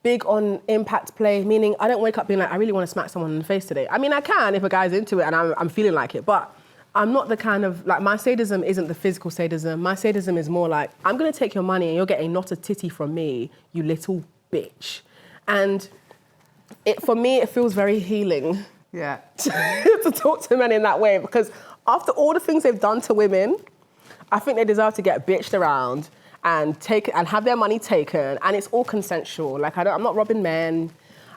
big on impact play, meaning I don't wake up being like, I really want to smack someone in the face today. I mean, I can if a guy's into it and I'm feeling like it, but I'm not the kind of, like, my sadism isn't the physical sadism. My sadism is more like, I'm going to take your money and you're getting not a titty from me, you little bitch. And for me, it feels very healing. Yeah. To talk to men in that way, because after all the things they've done to women, I think they deserve to get bitched around and have their money taken, and it's all consensual. Like, I'm not robbing men.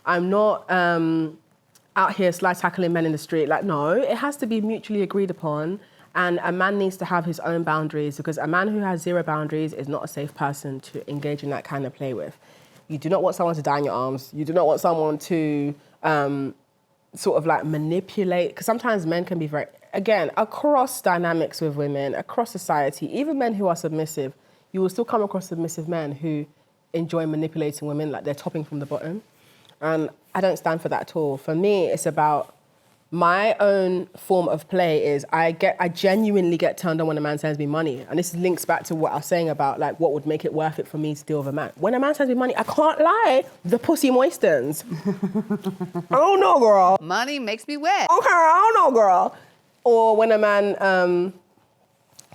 I'm not out here slide tackling men in the street. Like, no, it has to be mutually agreed upon, and a man needs to have his own boundaries, because a man who has zero boundaries is not a safe person to engage in that kind of play with. You do not want someone to die in your arms. You do not want someone to sort of like manipulate, because sometimes men can be very, again, across dynamics with women, across society, even men who are submissive, you will still come across submissive men who enjoy manipulating women like they're topping from the bottom. And I don't stand for that at all. For me, it's about my own form of play is I genuinely get turned on when a man sends me money. And this links back to what I was saying about like what would make it worth it for me to deal with a man. When a man sends me money, I can't lie, the pussy moistens. I don't know, girl. Money makes me wet. Okay, I don't know, girl. Or when a man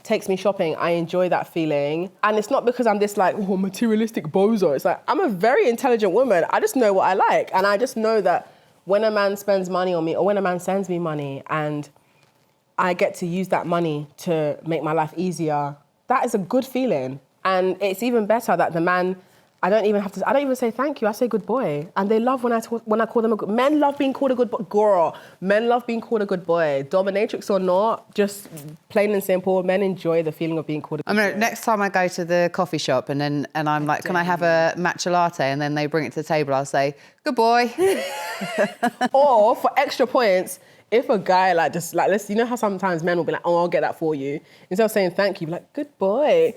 takes me shopping, I enjoy that feeling. And it's not because I'm this like, oh, materialistic bozo. It's like, I'm a very intelligent woman. I just know what I like. And I just know that when a man spends money on me or when a man sends me money and I get to use that money to make my life easier, that is a good feeling. And it's even better that the man, I don't even say thank you, I say good boy. And they love when I call them a good, men love being called a good boy, girl. Men love being called a good boy. Dominatrix or not, just plain and simple, men enjoy the feeling of being called a good boy. Next time I go to the coffee shop and I'm like, can I have a matcha latte? And then they bring it to the table, I'll say, good boy. Or for extra points, if a guy let's, you know how sometimes men will be like, oh, I'll get that for you. Instead of saying thank you, be like, good boy.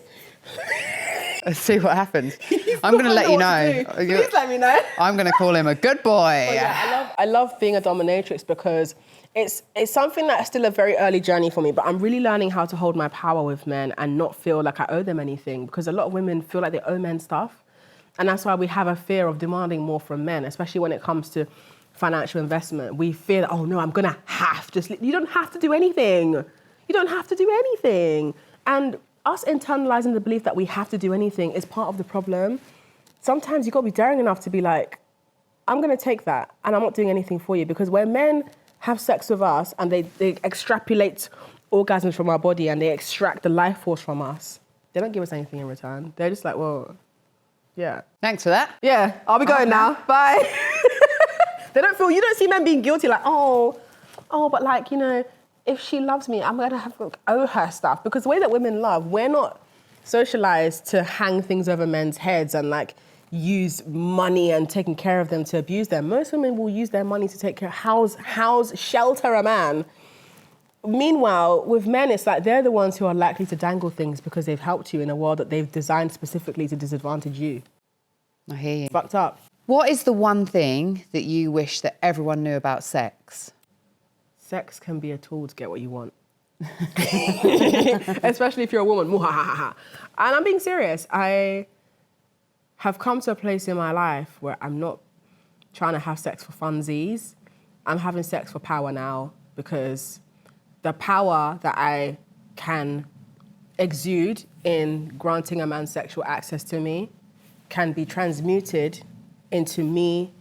Let's see what happens. I'm going to let you know. Please let me know. I'm going to call him a good boy. Yeah, I love being a dominatrix because it's something that's still a very early journey for me, but I'm really learning how to hold my power with men and not feel like I owe them anything, because a lot of women feel like they owe men stuff. And that's why we have a fear of demanding more from men, especially when it comes to financial investment. We fear that, oh no, I'm going to have to. You don't have to do anything. You don't have to do anything. And us internalizing the belief that we have to do anything is part of the problem. Sometimes you've got to be daring enough to be like, I'm going to take that and I'm not doing anything for you. Because when men have sex with us and they extrapolate orgasms from our body and they extract the life force from us, they don't give us anything in return. They're just like, well, yeah. Thanks for that. Yeah, I'll be going now. Bye. You don't see men being guilty like, oh, but like, you know, if she loves me, I'm going to have to owe her stuff. Because the way that women love, we're not socialized to hang things over men's heads and like use money and taking care of them to abuse them. Most women will use their money to take care, house, shelter a man. Meanwhile, with men, it's like they're the ones who are likely to dangle things because they've helped you in a world that they've designed specifically to disadvantage you. I hear you. Fucked up. What is the one thing that you wish that everyone knew about sex? Sex can be a tool to get what you want. Especially if you're a woman. And I'm being serious. I have come to a place in my life where I'm not trying to have sex for funsies. I'm having sex for power now, because the power that I can exude in granting a man sexual access to me can be transmuted into me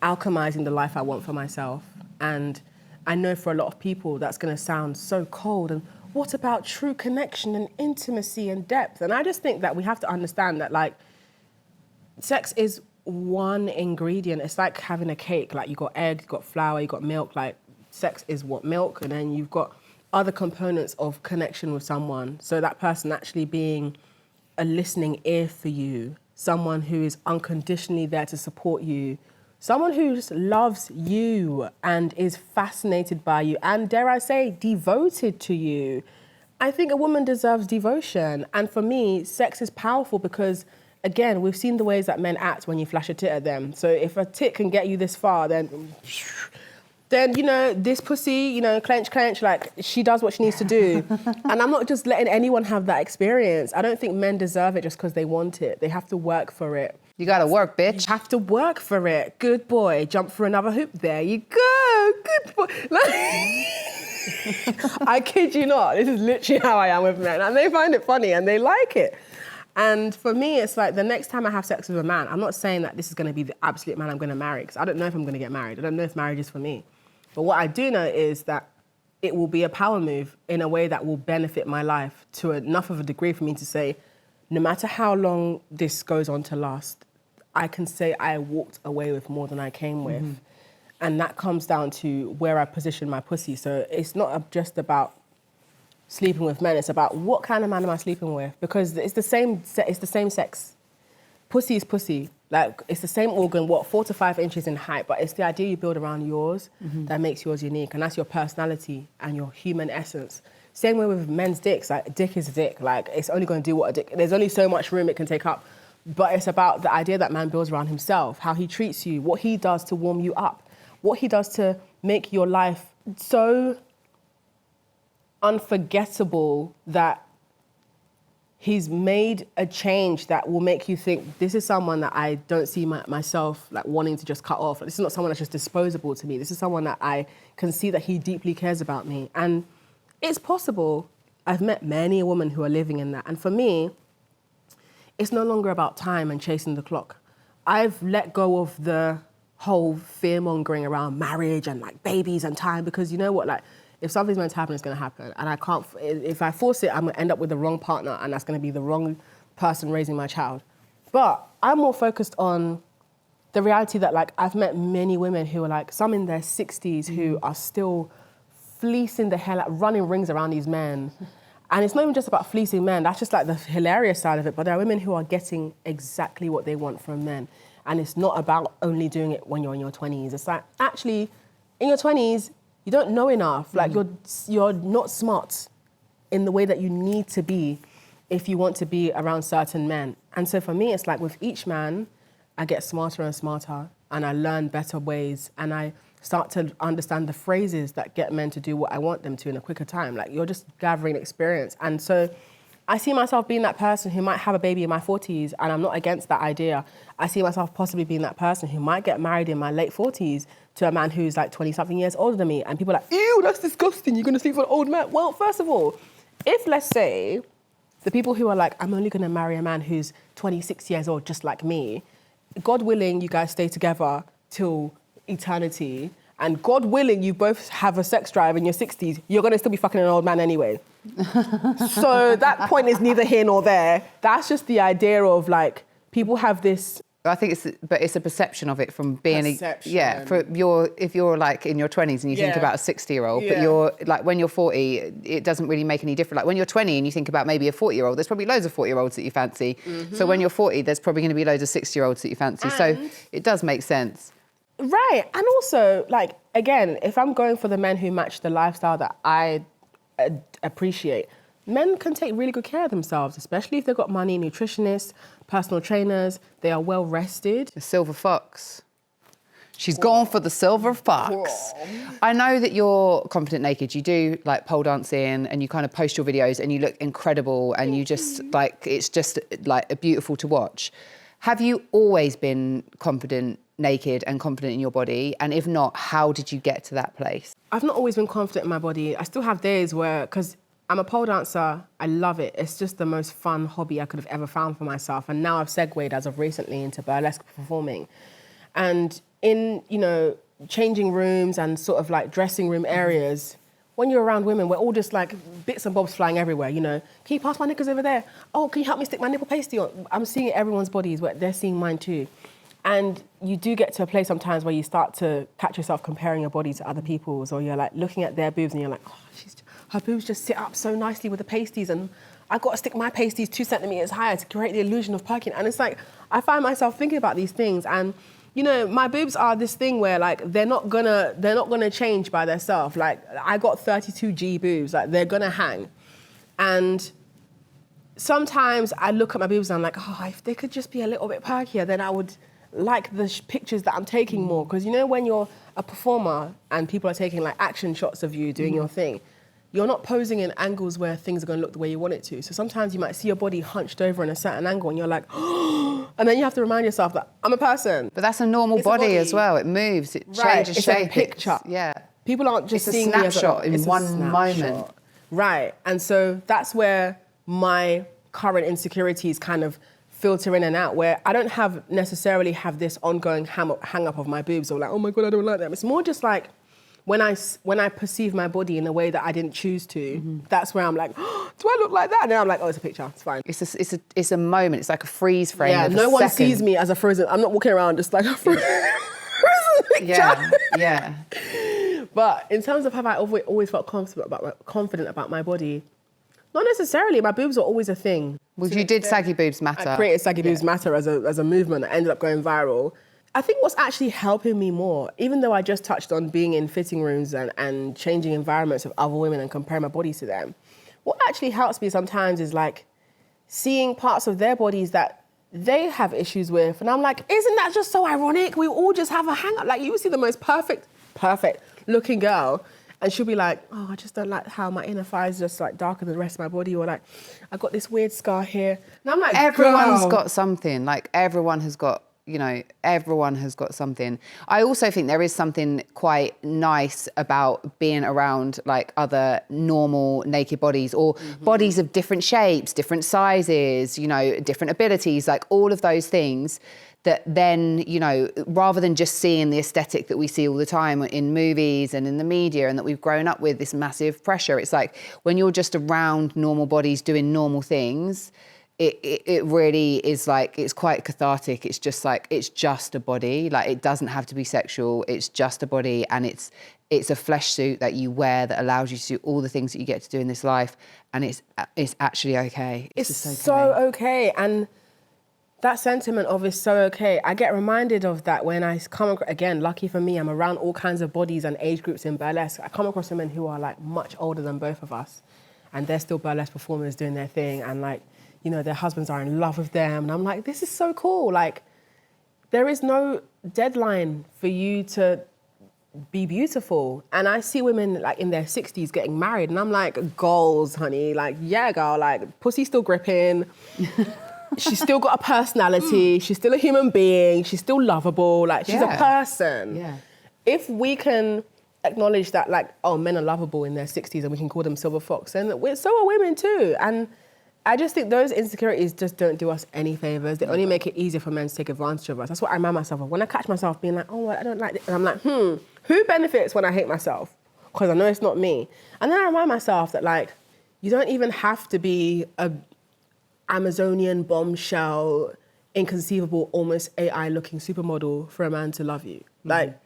alchemizing the life I want for myself. And I know for a lot of people that's going to sound so cold. And what about true connection and intimacy and depth? And I just think that we have to understand that, like, sex is one ingredient. It's like having a cake. Like, you got egg, you got flour, you got milk. Like, sex is what? Milk. And then you've got other components of connection with someone. So that person actually being a listening ear for you, someone who is unconditionally there to support you, someone who just loves you and is fascinated by you and, dare I say, devoted to you. I think a woman deserves devotion. And for me, sex is powerful because, again, we've seen the ways that men act when you flash a tit at them. So if a tit can get you this far, then, you know, this pussy, you know, clench, like, she does what she needs to do. And I'm not just letting anyone have that experience. I don't think men deserve it just because they want it. They have to work for it. You gotta work, bitch. You have to work for it. Good boy. Jump for another hoop. There you go. Good boy. I kid you not. This is literally how I am with men. And they find it funny and they like it. And for me, it's like the next time I have sex with a man, I'm not saying that this is going to be the absolute man I'm going to marry, because I don't know if I'm going to get married. I don't know if marriage is for me. But what I do know is that it will be a power move in a way that will benefit my life to enough of a degree for me to say, no matter how long this goes on to last, I can say I walked away with more than I came with. Mm-hmm. And that comes down to where I position my pussy. So it's not just about sleeping with men. It's about what kind of man am I sleeping with? Because it's the same sex. Pussy is pussy. Like, it's the same organ, 4 to 5 inches in height, but it's the idea you build around yours that makes yours unique. And that's your personality and your human essence. Same way with men's dicks. Like, dick is a dick. Like, it's only going to do what a dick... There's only so much room it can take up. But it's about the idea that man builds around himself, how he treats you, what he does to warm you up, what he does to make your life so unforgettable that he's made a change that will make you think, this is someone that I don't see myself like wanting to just cut off. This is not someone that's just disposable to me. This is someone that I can see that he deeply cares about me. And it's possible. I've met many women who are living in that. And for me, it's no longer about time and chasing the clock. I've let go of the whole fear-mongering around marriage and like babies and time, because you know what, like if something's meant to happen, it's going to happen. And I can't, if I force it, I'm going to end up with the wrong partner, and that's going to be the wrong person raising my child. But I'm more focused on the reality that like I've met many women who are like, some in their 60s who are still fleecing the hell out, running rings around these men. And it's not even just about fleecing men, that's just like the hilarious side of it, but there are women who are getting exactly what they want from men. And it's not about only doing it when you're in your 20s. It's like, actually, in your 20s, you don't know enough. Like, you're not smart in the way that you need to be if you want to be around certain men. And so for me, it's like with each man, I get smarter and smarter, and I learn better ways, and I start to understand the phrases that get men to do what I want them to in a quicker time. Like, you're just gathering experience. And so I see myself being that person who might have a baby in my 40s, and I'm not against that idea. I see myself possibly being that person who might get married in my late 40s to a man who's like 20-something years older than me. And people are like, ew, that's disgusting. You're going to sleep with an old man. Well, first of all, if, let's say, the people who are like, I'm only going to marry a man who's 26 years old, just like me, God willing, you guys stay together till eternity, and God willing, you both have a sex drive in your 60s, you're going to still be fucking an old man anyway. So that point is neither here nor there. That's just the idea of like, people have this... I think it's a perception of it from being if you're like in your 20s and you think about a 60-year-old, but you're like, when you're 40, it doesn't really make any difference. Like when you're 20 and you think about maybe a 40-year-old, there's probably loads of 40-year-olds that you fancy. So when you're 40, there's probably going to be loads of 60-year-olds that you fancy. So it does make sense. Right, and also, like, again, if I'm going for the men who match the lifestyle that I appreciate, men can take really good care of themselves, especially if they've got money, nutritionists, personal trainers, they are well rested. The silver fox. She's gone for the silver fox. I know that you're confident naked. You do like pole dancing and you kind of post your videos and you look incredible and you just like, it's just like beautiful to watch. Have you always been confident naked and confident in your body? And if not, how did you get to that place? I've not always been confident in my body. I still have days where, because I'm a pole dancer, I love it. It's just the most fun hobby I could have ever found for myself. And now I've segued as of recently into burlesque performing. And in, you know, changing rooms and sort of like dressing room areas, when you're around women, we're all just like bits and bobs flying everywhere, you know. Can you pass my knickers over there? Oh, can you help me stick my nipple pasty on? I'm seeing it everyone's bodies, where they're seeing mine too. And you do get to a place sometimes where you start to catch yourself comparing your body to other people's, or you're like looking at their boobs and you're like, oh, her boobs just sit up so nicely with the pasties, and I've got to stick my pasties 2 centimeters higher to create the illusion of perking. And it's like, I find myself thinking about these things, and you know, my boobs are this thing where like they're not gonna change by themselves. Like, I got 32G boobs, like they're gonna hang. And sometimes I look at my boobs and I'm like, oh, if they could just be a little bit perkier, then I would like the pictures that I'm taking more. Because you know, when you're a performer and people are taking like action shots of you doing your thing, you're not posing in angles where things are going to look the way you want it to. So sometimes you might see your body hunched over in a certain angle and you're like, oh, and then you have to remind yourself that I'm a person. But that's a normal body as well. It moves, it changes shape. It's a picture. Yeah. People aren't just it's seeing a snapshot in one moment. Right. And so that's where my current insecurities kind of filter in and out, where I don't necessarily have this ongoing hang up of my boobs or like, oh my God, I don't like them. It's more just like, when I perceive my body in a way that I didn't choose to, that's where I'm like, oh, do I look like that? And then I'm like, oh, it's a picture, it's fine. It's a moment, it's like a freeze frame. Yeah, no one sees me as a frozen, I'm not walking around just like a frozen picture. Yeah. But in terms of have I always felt confident about my body, not necessarily. My boobs were always a thing. Well, you did Saggy Boobs Matter. I created Saggy Boobs Matter as a movement that ended up going viral. I think what's actually helping me more, even though I just touched on being in fitting rooms and changing environments of other women and comparing my bodies to them, what actually helps me sometimes is like seeing parts of their bodies that they have issues with. And I'm like, isn't that just so ironic? We all just have a hang up. Like, you see the most perfect looking girl, and she'll be like, oh, I just don't like how my inner thigh is just like darker than the rest of my body, or like, I got this weird scar here. And I'm like, everyone's got something. Like, everyone has got, you know, everyone has got something. I also think there is something quite nice about being around like other normal naked bodies or bodies of different shapes, different sizes, you know, different abilities, like all of those things that then, you know, rather than just seeing the aesthetic that we see all the time in movies and in the media and that we've grown up with, this massive pressure, it's like when you're just around normal bodies doing normal things, it really is like, it's quite cathartic. It's just like, it's just a body. Like, it doesn't have to be sexual. It's just a body, and it's a flesh suit that you wear that allows you to do all the things that you get to do in this life, and it's actually okay. It's just so okay. And that sentiment of it's so okay, I get reminded of that when I come across, again, lucky for me, I'm around all kinds of bodies and age groups in burlesque. I come across women who are like much older than both of us, and they're still burlesque performers doing their thing, and like, you know, their husbands are in love with them. And I'm like, this is so cool. Like, there is no deadline for you to be beautiful. And I see women like in their 60s getting married, and I'm like, goals, honey. Like, yeah, girl, like, pussy's still gripping. She's still got a personality. She's still a human being. She's still lovable. Like, she's a person. Yeah. If we can acknowledge that, like, oh, men are lovable in their 60s and we can call them silver fox, then so are women too. And I just think those insecurities just don't do us any favours. They only make it easier for men to take advantage of us. That's what I remind myself of. When I catch myself being like, oh, I don't like this, and I'm like, who benefits when I hate myself? Because I know it's not me. And then I remind myself that, like, you don't even have to be a Amazonian bombshell, inconceivable, almost AI-looking supermodel for a man to love you. Like,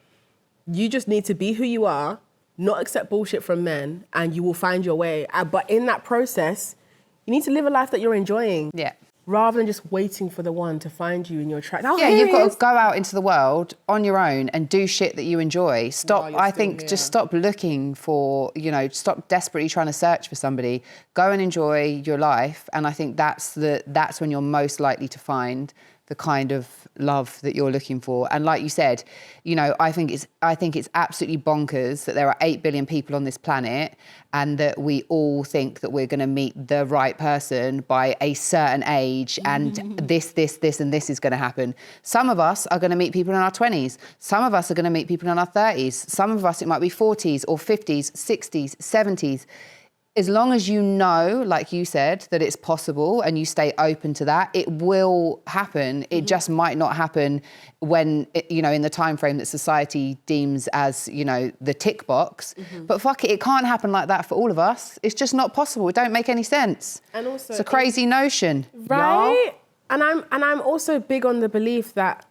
you just need to be who you are, not accept bullshit from men, and you will find your way. But in that process, you need to live a life that you're enjoying. Yeah. Rather than just waiting for the one to find you in your track. Oh, yeah, you've got to go out into the world on your own and do shit that you enjoy. Stop, I think, just stop looking for, you know, stop desperately trying to search for somebody. Go and enjoy your life. And I think that's when you're most likely to find the kind of love that you're looking for. And like you said, you know, I think it's absolutely bonkers that there are 8 billion people on this planet and that we all think that we're going to meet the right person by a certain age and this and this is going to happen. Some of us are going to meet people in our 20s. Some of us are going to meet people in our 30s. Some of us, it might be 40s or 50s, 60s, 70s. As long as you know, like you said, that it's possible and you stay open to that, it will happen. It just might not happen when, you know, in the time frame that society deems as, you know, the tick box. But fuck it, it can't happen like that for all of us. It's just not possible. It don't make any sense. And also, it's a crazy notion. Right? And I'm also big on the belief that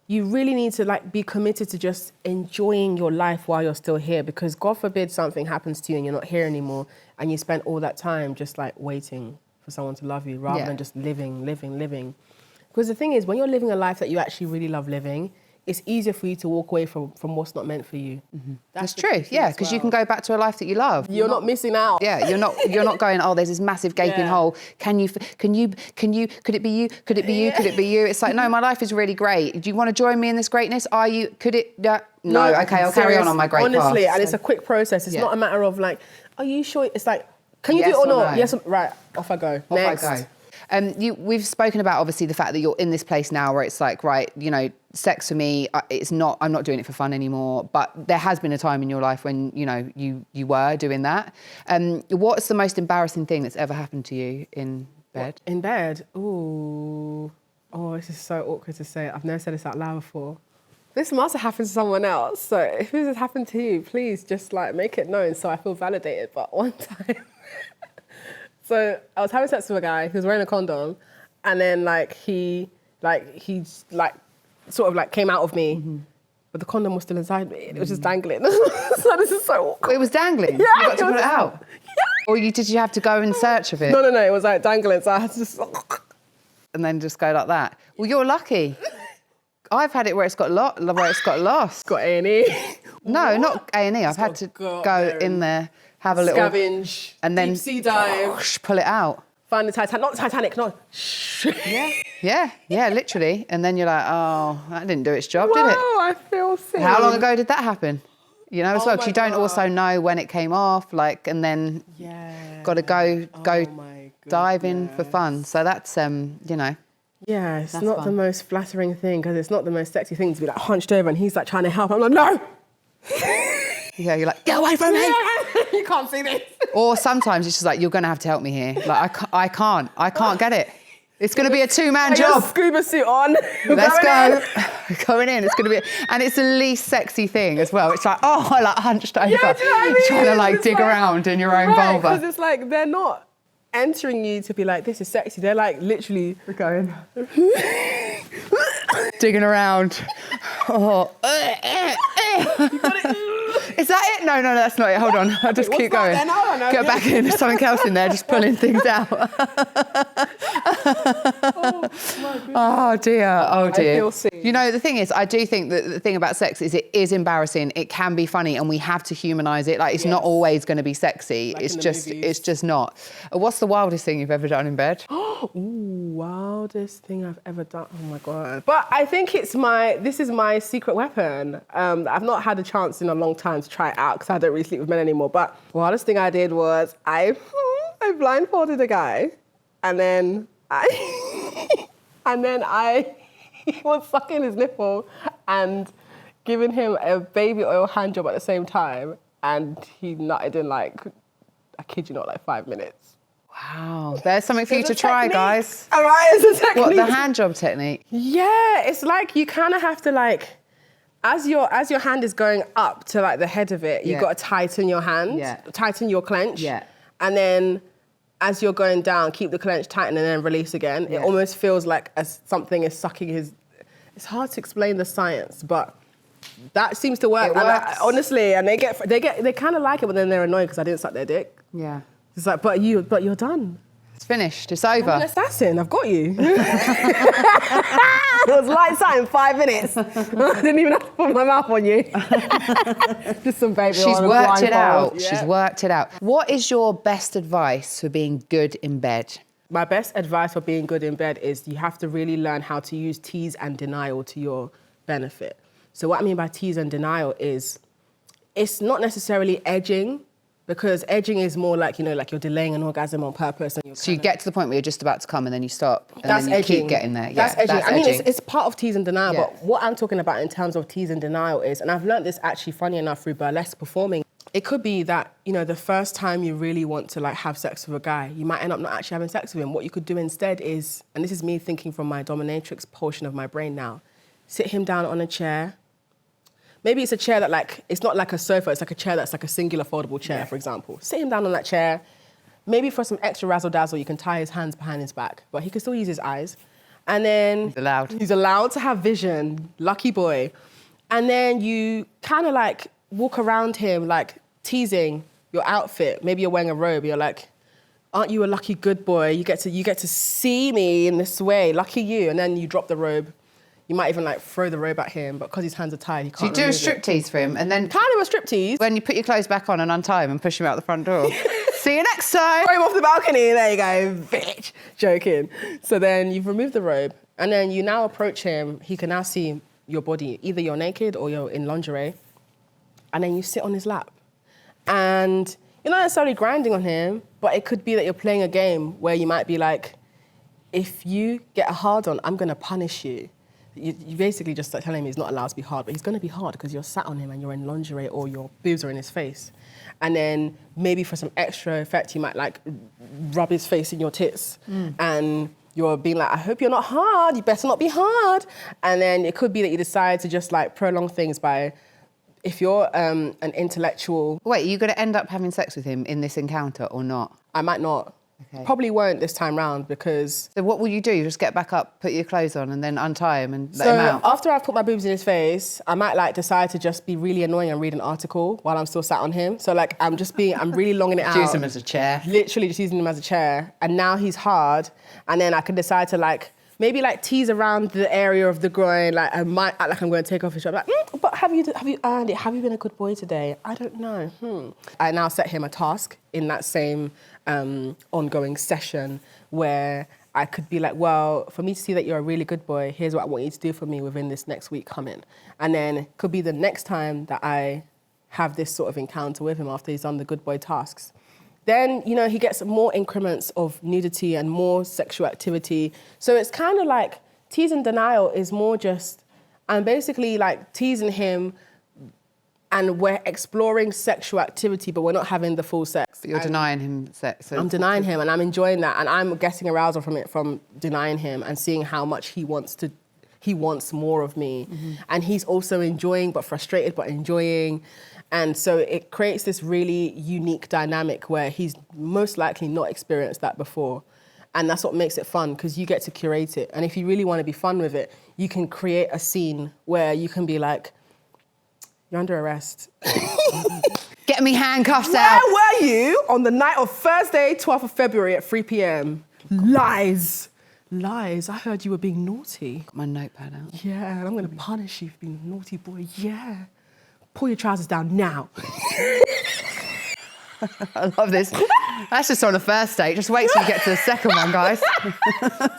you really need to like be committed to just enjoying your life while you're still here, because God forbid something happens to you and you're not here anymore and you spent all that time just like waiting for someone to love you rather than just living. Because the thing is, when you're living a life that you actually really love living, it's easier for you to walk away from what's not meant for you. That's true, yeah, because you can go back to a life that you love. You're not missing out. Yeah, you're not going, oh, there's this massive gaping hole. Could it be you? Could it be you? Could it be you? It's like, no, my life is really great. Do you want to join me in this greatness? No, okay, I'll carry on my great path. Honestly, and it's a quick process. It's not a matter of like, are you sure? It's like, can you do it or not? No? Yes, right, off I go. Next. I go. We've spoken about obviously the fact that you're in this place now where it's like, right, you know, sex for me, I'm not doing it for fun anymore. But there has been a time in your life when, you know, you were doing that. What's the most embarrassing thing that's ever happened to you in bed? In bed? Ooh. Oh, this is so awkward to say. I've never said this out loud before. This must have happened to someone else. So if this has happened to you, please just like make it known so I feel validated. But one time, so I was having sex with a guy who was wearing a condom, and then he sort of like came out of me, but the condom was still inside me. It was just dangling. So this is so awkward. It was dangling? Yeah. You got to put it out? Yeah. Or did you have to go in search of it? No, it was like dangling, so I had to just... And then just go like that. Well, you're lucky. I've had it where it's got lost. Got A&E? No, not A&E. I've had to go in there, have a little... Scavenge, and then deep sea dive. Pull it out. Find the Titanic, not the Titanic, no. Yeah, literally. And then you're like, oh, that didn't do its job, did it? Oh, I feel sick. How long ago did that happen? You know, as well, because you don't also know when it came off, like, and then got to go dive in for fun. So that's, you know. Yeah, it's That's not the fun. most flattering thing because it's not the most sexy thing to be like hunched over and he's like trying to help. I'm like, no! Yeah, you're like, get away from me. You can't see this. Or sometimes it's just like, you're going to have to help me here. Like, I can't get it. It's going to be a two-man Put your job. scuba suit on. Let's Going go. in. Going in. It's going to be, and it's the least sexy thing as well. It's like, oh, I like hunched over, Yeah, do you know what I mean? trying to like It's dig like- around in your own Right, because vulva. it's like they're not entering you to be like, this is sexy. They're like literally Going. Digging around. Oh. Is that it? No, that's not it. Hold on. I'll just What's keep that going. then? I don't know. Get back in. There's something else in there, just pulling things out. Oh dear. Oh dear. feel seen. You know, the thing is, I do think that the thing about sex is it is embarrassing. It can be funny, and we have to humanise it. Like, it's not always going to be sexy. Like It's in the just, movies. it's just not. What's the wildest thing you've ever done in bed? Ooh, wildest thing I've ever done. Oh my God. But I think this is my secret weapon. I've not had a chance in a long time to try it out because I don't really sleep with men anymore. But the wildest thing I did was I blindfolded a guy and then I was sucking his nipple and giving him a baby oil hand job at the same time. And he nutted in like, I kid you not, like 5 minutes. Wow. There's something for you It's to a try, technique. guys. All right, it's a technique. What, the hand job technique? Yeah, it's like you kind of have to like, as your hand is going up to like the head of it, you've Yeah. got to tighten your hand, Yeah. tighten your clench. Yeah. And then as you're going down, keep the clench tight and then release again. Yeah. It almost feels like as something is sucking his, it's hard to explain the science, but that seems to work. It And works. honestly, and they kind of like it, but then they're annoyed because I didn't suck their dick. Yeah. It's like, but you're done. It's finished. It's I'm over. an assassin, I've got you. It was lights out in 5 minutes. I didn't even have to put my mouth on you. Just some baby She's oil and worked it out. blindfold. She's Yeah. worked it out. What is your best advice for being good in bed? My best advice for being good in bed is you have to really learn how to use tease and denial to your benefit. So what I mean by tease and denial is it's not necessarily edging, because edging is more like, you know, like you're delaying an orgasm on purpose. And you're So you get to the point where you're just about to come and then you stop and that's then you edging. keep getting there. That's Yeah, edging. I mean, edging. it's part of tease and denial, Yeah. but what I'm talking about in terms of tease and denial is, and I've learned this actually, funny enough, through burlesque performing, it could be that, you know, the first time you really want to like have sex with a guy, you might end up not actually having sex with him. What you could do instead is, and this is me thinking from my dominatrix portion of my brain now, sit him down on a chair. Maybe it's a chair that like, it's not like a sofa, it's like a chair that's like a singular foldable chair, for example. Sit him down on that chair. Maybe for some extra razzle dazzle, you can tie his hands behind his back, but he can still use his eyes. And then He's allowed to have vision, lucky boy. And then you kind of like walk around him, like teasing your outfit. Maybe you're wearing a robe. You're like, aren't you a lucky good boy? You get to see me in this way, lucky you. And then you drop the robe. You might even like throw the robe at him, but because his hands are tied, he So you can't do a remove it. striptease for him and then Kind of a striptease. when you put your clothes back on and untie him and push him out the front door. See you next time. Throw him off the balcony. There you go, bitch. Joking. So then you've removed the robe, and then you now approach him. He can now see your body. Either you're naked or you're in lingerie. And then you sit on his lap. And you're not necessarily grinding on him, but it could be that you're playing a game where you might be like, if you get a hard on, I'm going to punish you. You basically just start telling him he's not allowed to be hard, but he's going to be hard because you're sat on him and you're in lingerie or your boobs are in his face. And then maybe for some extra effect, you might like rub his face in your tits and you're being like, I hope you're not hard, you better not be hard. And then it could be that you decide to just like prolong things by, if you're an intellectual, Wait, are you going to end up having sex with him in this encounter or not? I might not. Okay. Probably won't this time round because... So what will you do? You just get back up, put your clothes on and then untie him and let So him out? after I've put my boobs in his face, I might like decide to just be really annoying and read an article while I'm still sat on him. So like I'm really longing it out. Use him as a chair. Literally just using him as a chair. And now he's hard. And then I can decide to like, maybe like tease around the area of the groin. Like I might act like I'm going to take off his shirt. I'm like, but have you earned it? Have you been a good boy today? I don't know. I now set him a task in that same ongoing session where I could be like, well, for me to see that you're a really good boy, here's what I want you to do for me within this next week coming. And then it could be the next time that I have this sort of encounter with him after he's done the good boy tasks. Then, you know, he gets more increments of nudity and more sexual activity. So it's kind of like teasing denial is more just, I'm basically like teasing him and we're exploring sexual activity, but we're not having the full sex. But you're denying him sex. So I'm denying him and I'm enjoying that. And I'm getting arousal from it, from denying him and seeing how much he wants more of me. And he's also enjoying, but frustrated, but enjoying. And so it creates this really unique dynamic where he's most likely not experienced that before. And that's what makes it fun, because you get to curate it. And if you really want to be fun with it, you can create a scene where you can be like, you're under arrest. Get me handcuffs out. Where were you on the night of Thursday, 12th of February at 3 p.m? Lies. Lies. I heard you were being naughty. Got my notepad out. Yeah, and I'm going to punish you for being a naughty boy. Yeah. Pull your trousers down now. I love this. That's just on the first date. Just wait till you get to the second one, guys.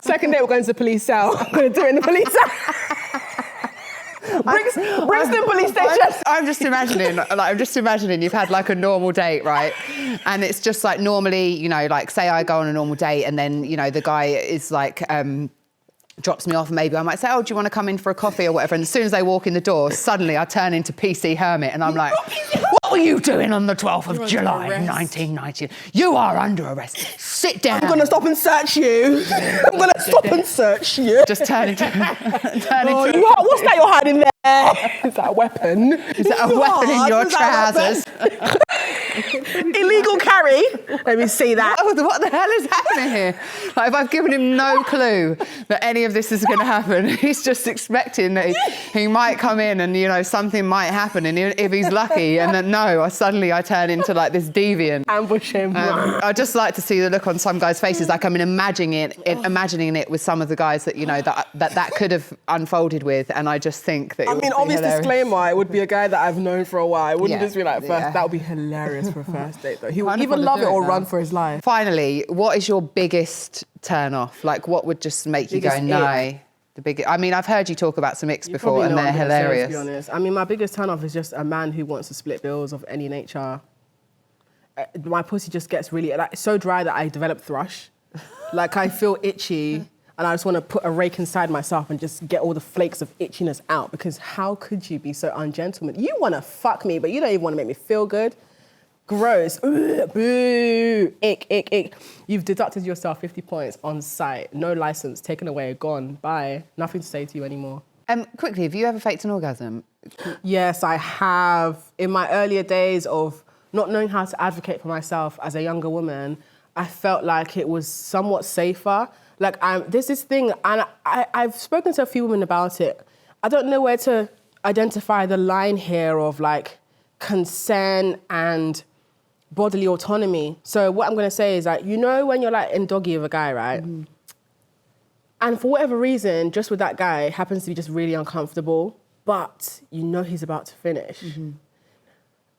Second date, we're going to the police cell. I'm going to do it in the police cell. Brixton police station. I'm just imagining you've had like a normal date, right? And it's just like normally, you know, like say I go on a normal date and then, you know, the guy is like, drops me off, maybe I might say, oh, do you want to come in for a coffee or whatever? And as soon as they walk in the door, suddenly I turn into PC Hermit and I'm like, what were you doing on the 12th of July, 1990? You are under arrest. Sit down. I'm going to stop and search you. I'm going to stop and search you. Just turn into... What's that you're hiding there? Is that a weapon? Is that a weapon in your trousers? Illegal carry. Let me see that. What the hell is happening here? Like, if I've given him no clue that any of this is going to happen, he's just expecting that he might come in and, you know, something might happen. And if he's lucky, and then suddenly I turn into like this deviant. Ambush him. I just like to see the look on some guys' faces. Like I'm imagining it with some of the guys that, you know, that could have unfolded with. And I just think that obvious disclaimer, it would be a guy that I've known for a while. It wouldn't just be like first. Yeah. That would be hilarious for a first date, though. He would either love it or run for his life. Finally, what is your biggest turn off? Like, what would just make you go, no? I mean, I've heard you talk about some icks before and they're hilarious. To be honest. I mean, my biggest turn off is just a man who wants to split bills of any nature. My pussy just gets really, like, so dry that I develop thrush. Like, I feel itchy and I just want to put a rake inside myself and just get all the flakes of itchiness out, because how could you be so ungentleman? You want to fuck me, but you don't even want to make me feel good. Gross. Ugh, boo. Ick, ick, ick. You've deducted yourself 50 points on site. No license. Taken away. Gone. Bye. Nothing to say to you anymore. Quickly, have you ever faked an orgasm? Yes, I have. In my earlier days of not knowing how to advocate for myself as a younger woman, I felt like it was somewhat safer. Like, there's this thing, and I've spoken to a few women about it. I don't know where to identify the line here of, like, consent and bodily autonomy. So what I'm going to say is that, you know, when you're like in doggy with a guy, right? Mm-hmm. And for whatever reason, just with that guy, it happens to be just really uncomfortable, but you know he's about to finish. Mm-hmm.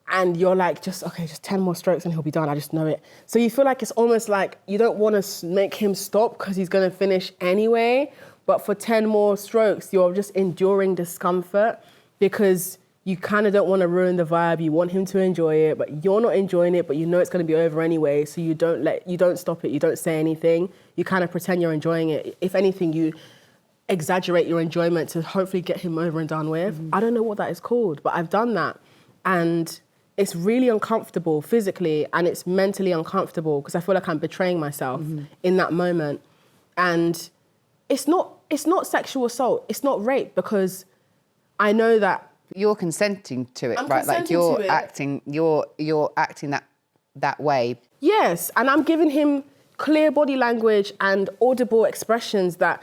And you're like, just 10 more strokes and he'll be done. I just know it. So you feel like it's almost like you don't want to make him stop because he's going to finish anyway. But for 10 more strokes, you're just enduring discomfort because you kind of don't want to ruin the vibe. You want him to enjoy it, but you're not enjoying it, but you know it's going to be over anyway. So you don't stop it. You don't say anything. You kind of pretend you're enjoying it. If anything, you exaggerate your enjoyment to hopefully get him over and done with. Mm-hmm. I don't know what that is called, but I've done that. And it's really uncomfortable physically, and it's mentally uncomfortable because I feel like I'm betraying myself in that moment. And it's not sexual assault. It's not rape, because I know that you're consenting to it, right? Like you're acting that way. Yes, and I'm giving him clear body language and audible expressions that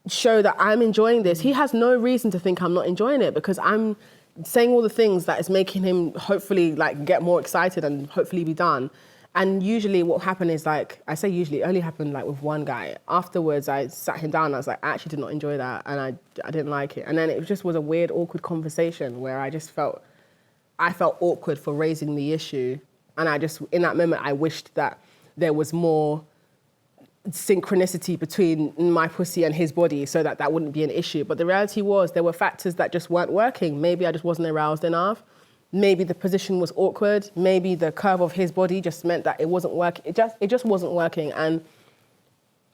show that I'm enjoying this. He has no reason to think I'm not enjoying it because I'm saying all the things that is making him hopefully like get more excited and hopefully be done. And usually what happened is, like, I say usually, it only happened like with one guy. Afterwards, I sat him down and I was like, I actually did not enjoy that and I didn't like it. And then it just was a weird, awkward conversation where I felt awkward for raising the issue. And in that moment, I wished that there was more synchronicity between my pussy and his body so that wouldn't be an issue. But the reality was there were factors that just weren't working. Maybe I just wasn't aroused enough. maybe the position was awkward, maybe the curve of his body just meant that it wasn't working. It just wasn't working. And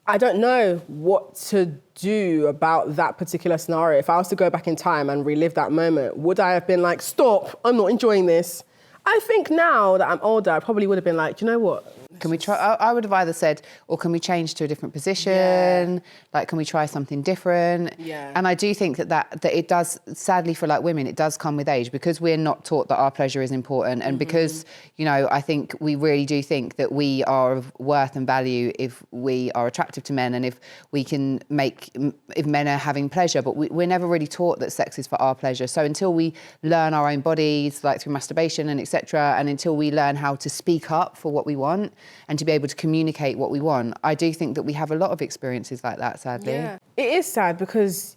I don't know what to do about that particular scenario. If I was to go back in time and relive that moment, would I have been like, stop, I'm not enjoying this? I think now that I'm older, I probably would have been like, do you know what? Can we try? I would have either said, or can we change to a different position? Yeah. Like, can we try something different? Yeah. And I do think that it does, sadly for like women, it does come with age, because we're not taught that our pleasure is important. And because, you know, I think we really do think that we are of worth and value if we are attractive to men and if we can if men are having pleasure, but we're never really taught that sex is for our pleasure. So until we learn our own bodies, like through masturbation and etc., and until we learn how to speak up for what we want, and to be able to communicate what we want, I do think that we have a lot of experiences like that, sadly. Yeah. It is sad because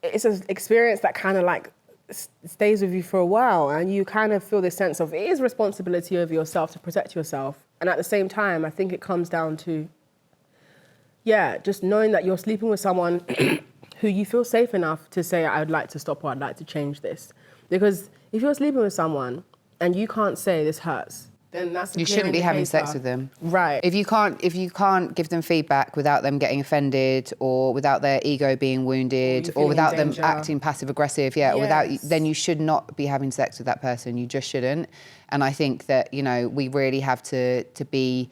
it's an experience that kind of like stays with you for a while, and you kind of feel this sense of it is responsibility over yourself to protect yourself. And at the same time, I think it comes down to, just knowing that you're sleeping with someone who you feel safe enough to say, I'd like to stop or I'd like to change this. Because if you're sleeping with someone and you can't say this hurts, then that's a you clear shouldn't be having indicator. sex with them. Right. If you can't give them feedback without them getting offended, or without their ego being wounded, or without them acting passive aggressive, or without, then you should not be having sex with that person. You just shouldn't. And I think that, you know, we really have to be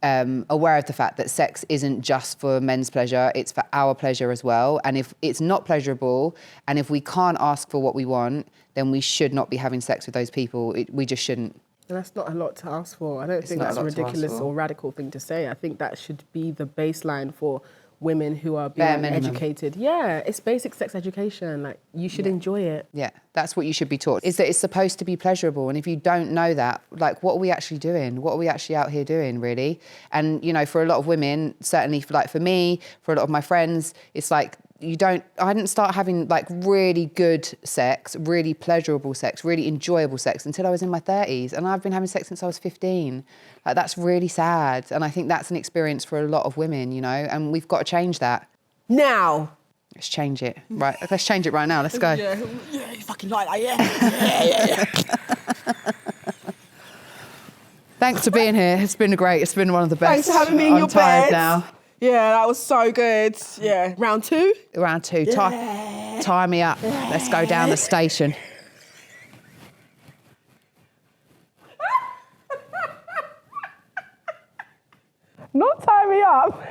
aware of the fact that sex isn't just for men's pleasure, it's for our pleasure as well. And if it's not pleasurable, and if we can't ask for what we want, then we should not be having sex with those people. We just shouldn't. And that's not a lot to ask for. I don't think that's a ridiculous or radical thing to say. I think that should be the baseline for women who are being educated. Yeah, it's basic sex education. Like, you should enjoy it. Yeah, that's what you should be taught, is that it's supposed to be pleasurable. And if you don't know that, like, what are we actually doing? What are we actually out here doing, really? And, you know, for a lot of women, certainly for me, for a lot of my friends, it's like, I didn't start having like really good sex, really pleasurable sex, really enjoyable sex until I was in my 30s. And I've been having sex since I was 15. Like, that's really sad. And I think that's an experience for a lot of women, you know, and we've got to change that. Now. Let's change it. Right, let's change it right now. Let's go. Yeah, you fucking like that, yeah. Thanks for being here. It's been one of the best. Thanks for having me in your bed. Now. Yeah, that was so good. Yeah. Round two? Round two. Yeah. Tie me up. Let's go down the station. Not tie me up.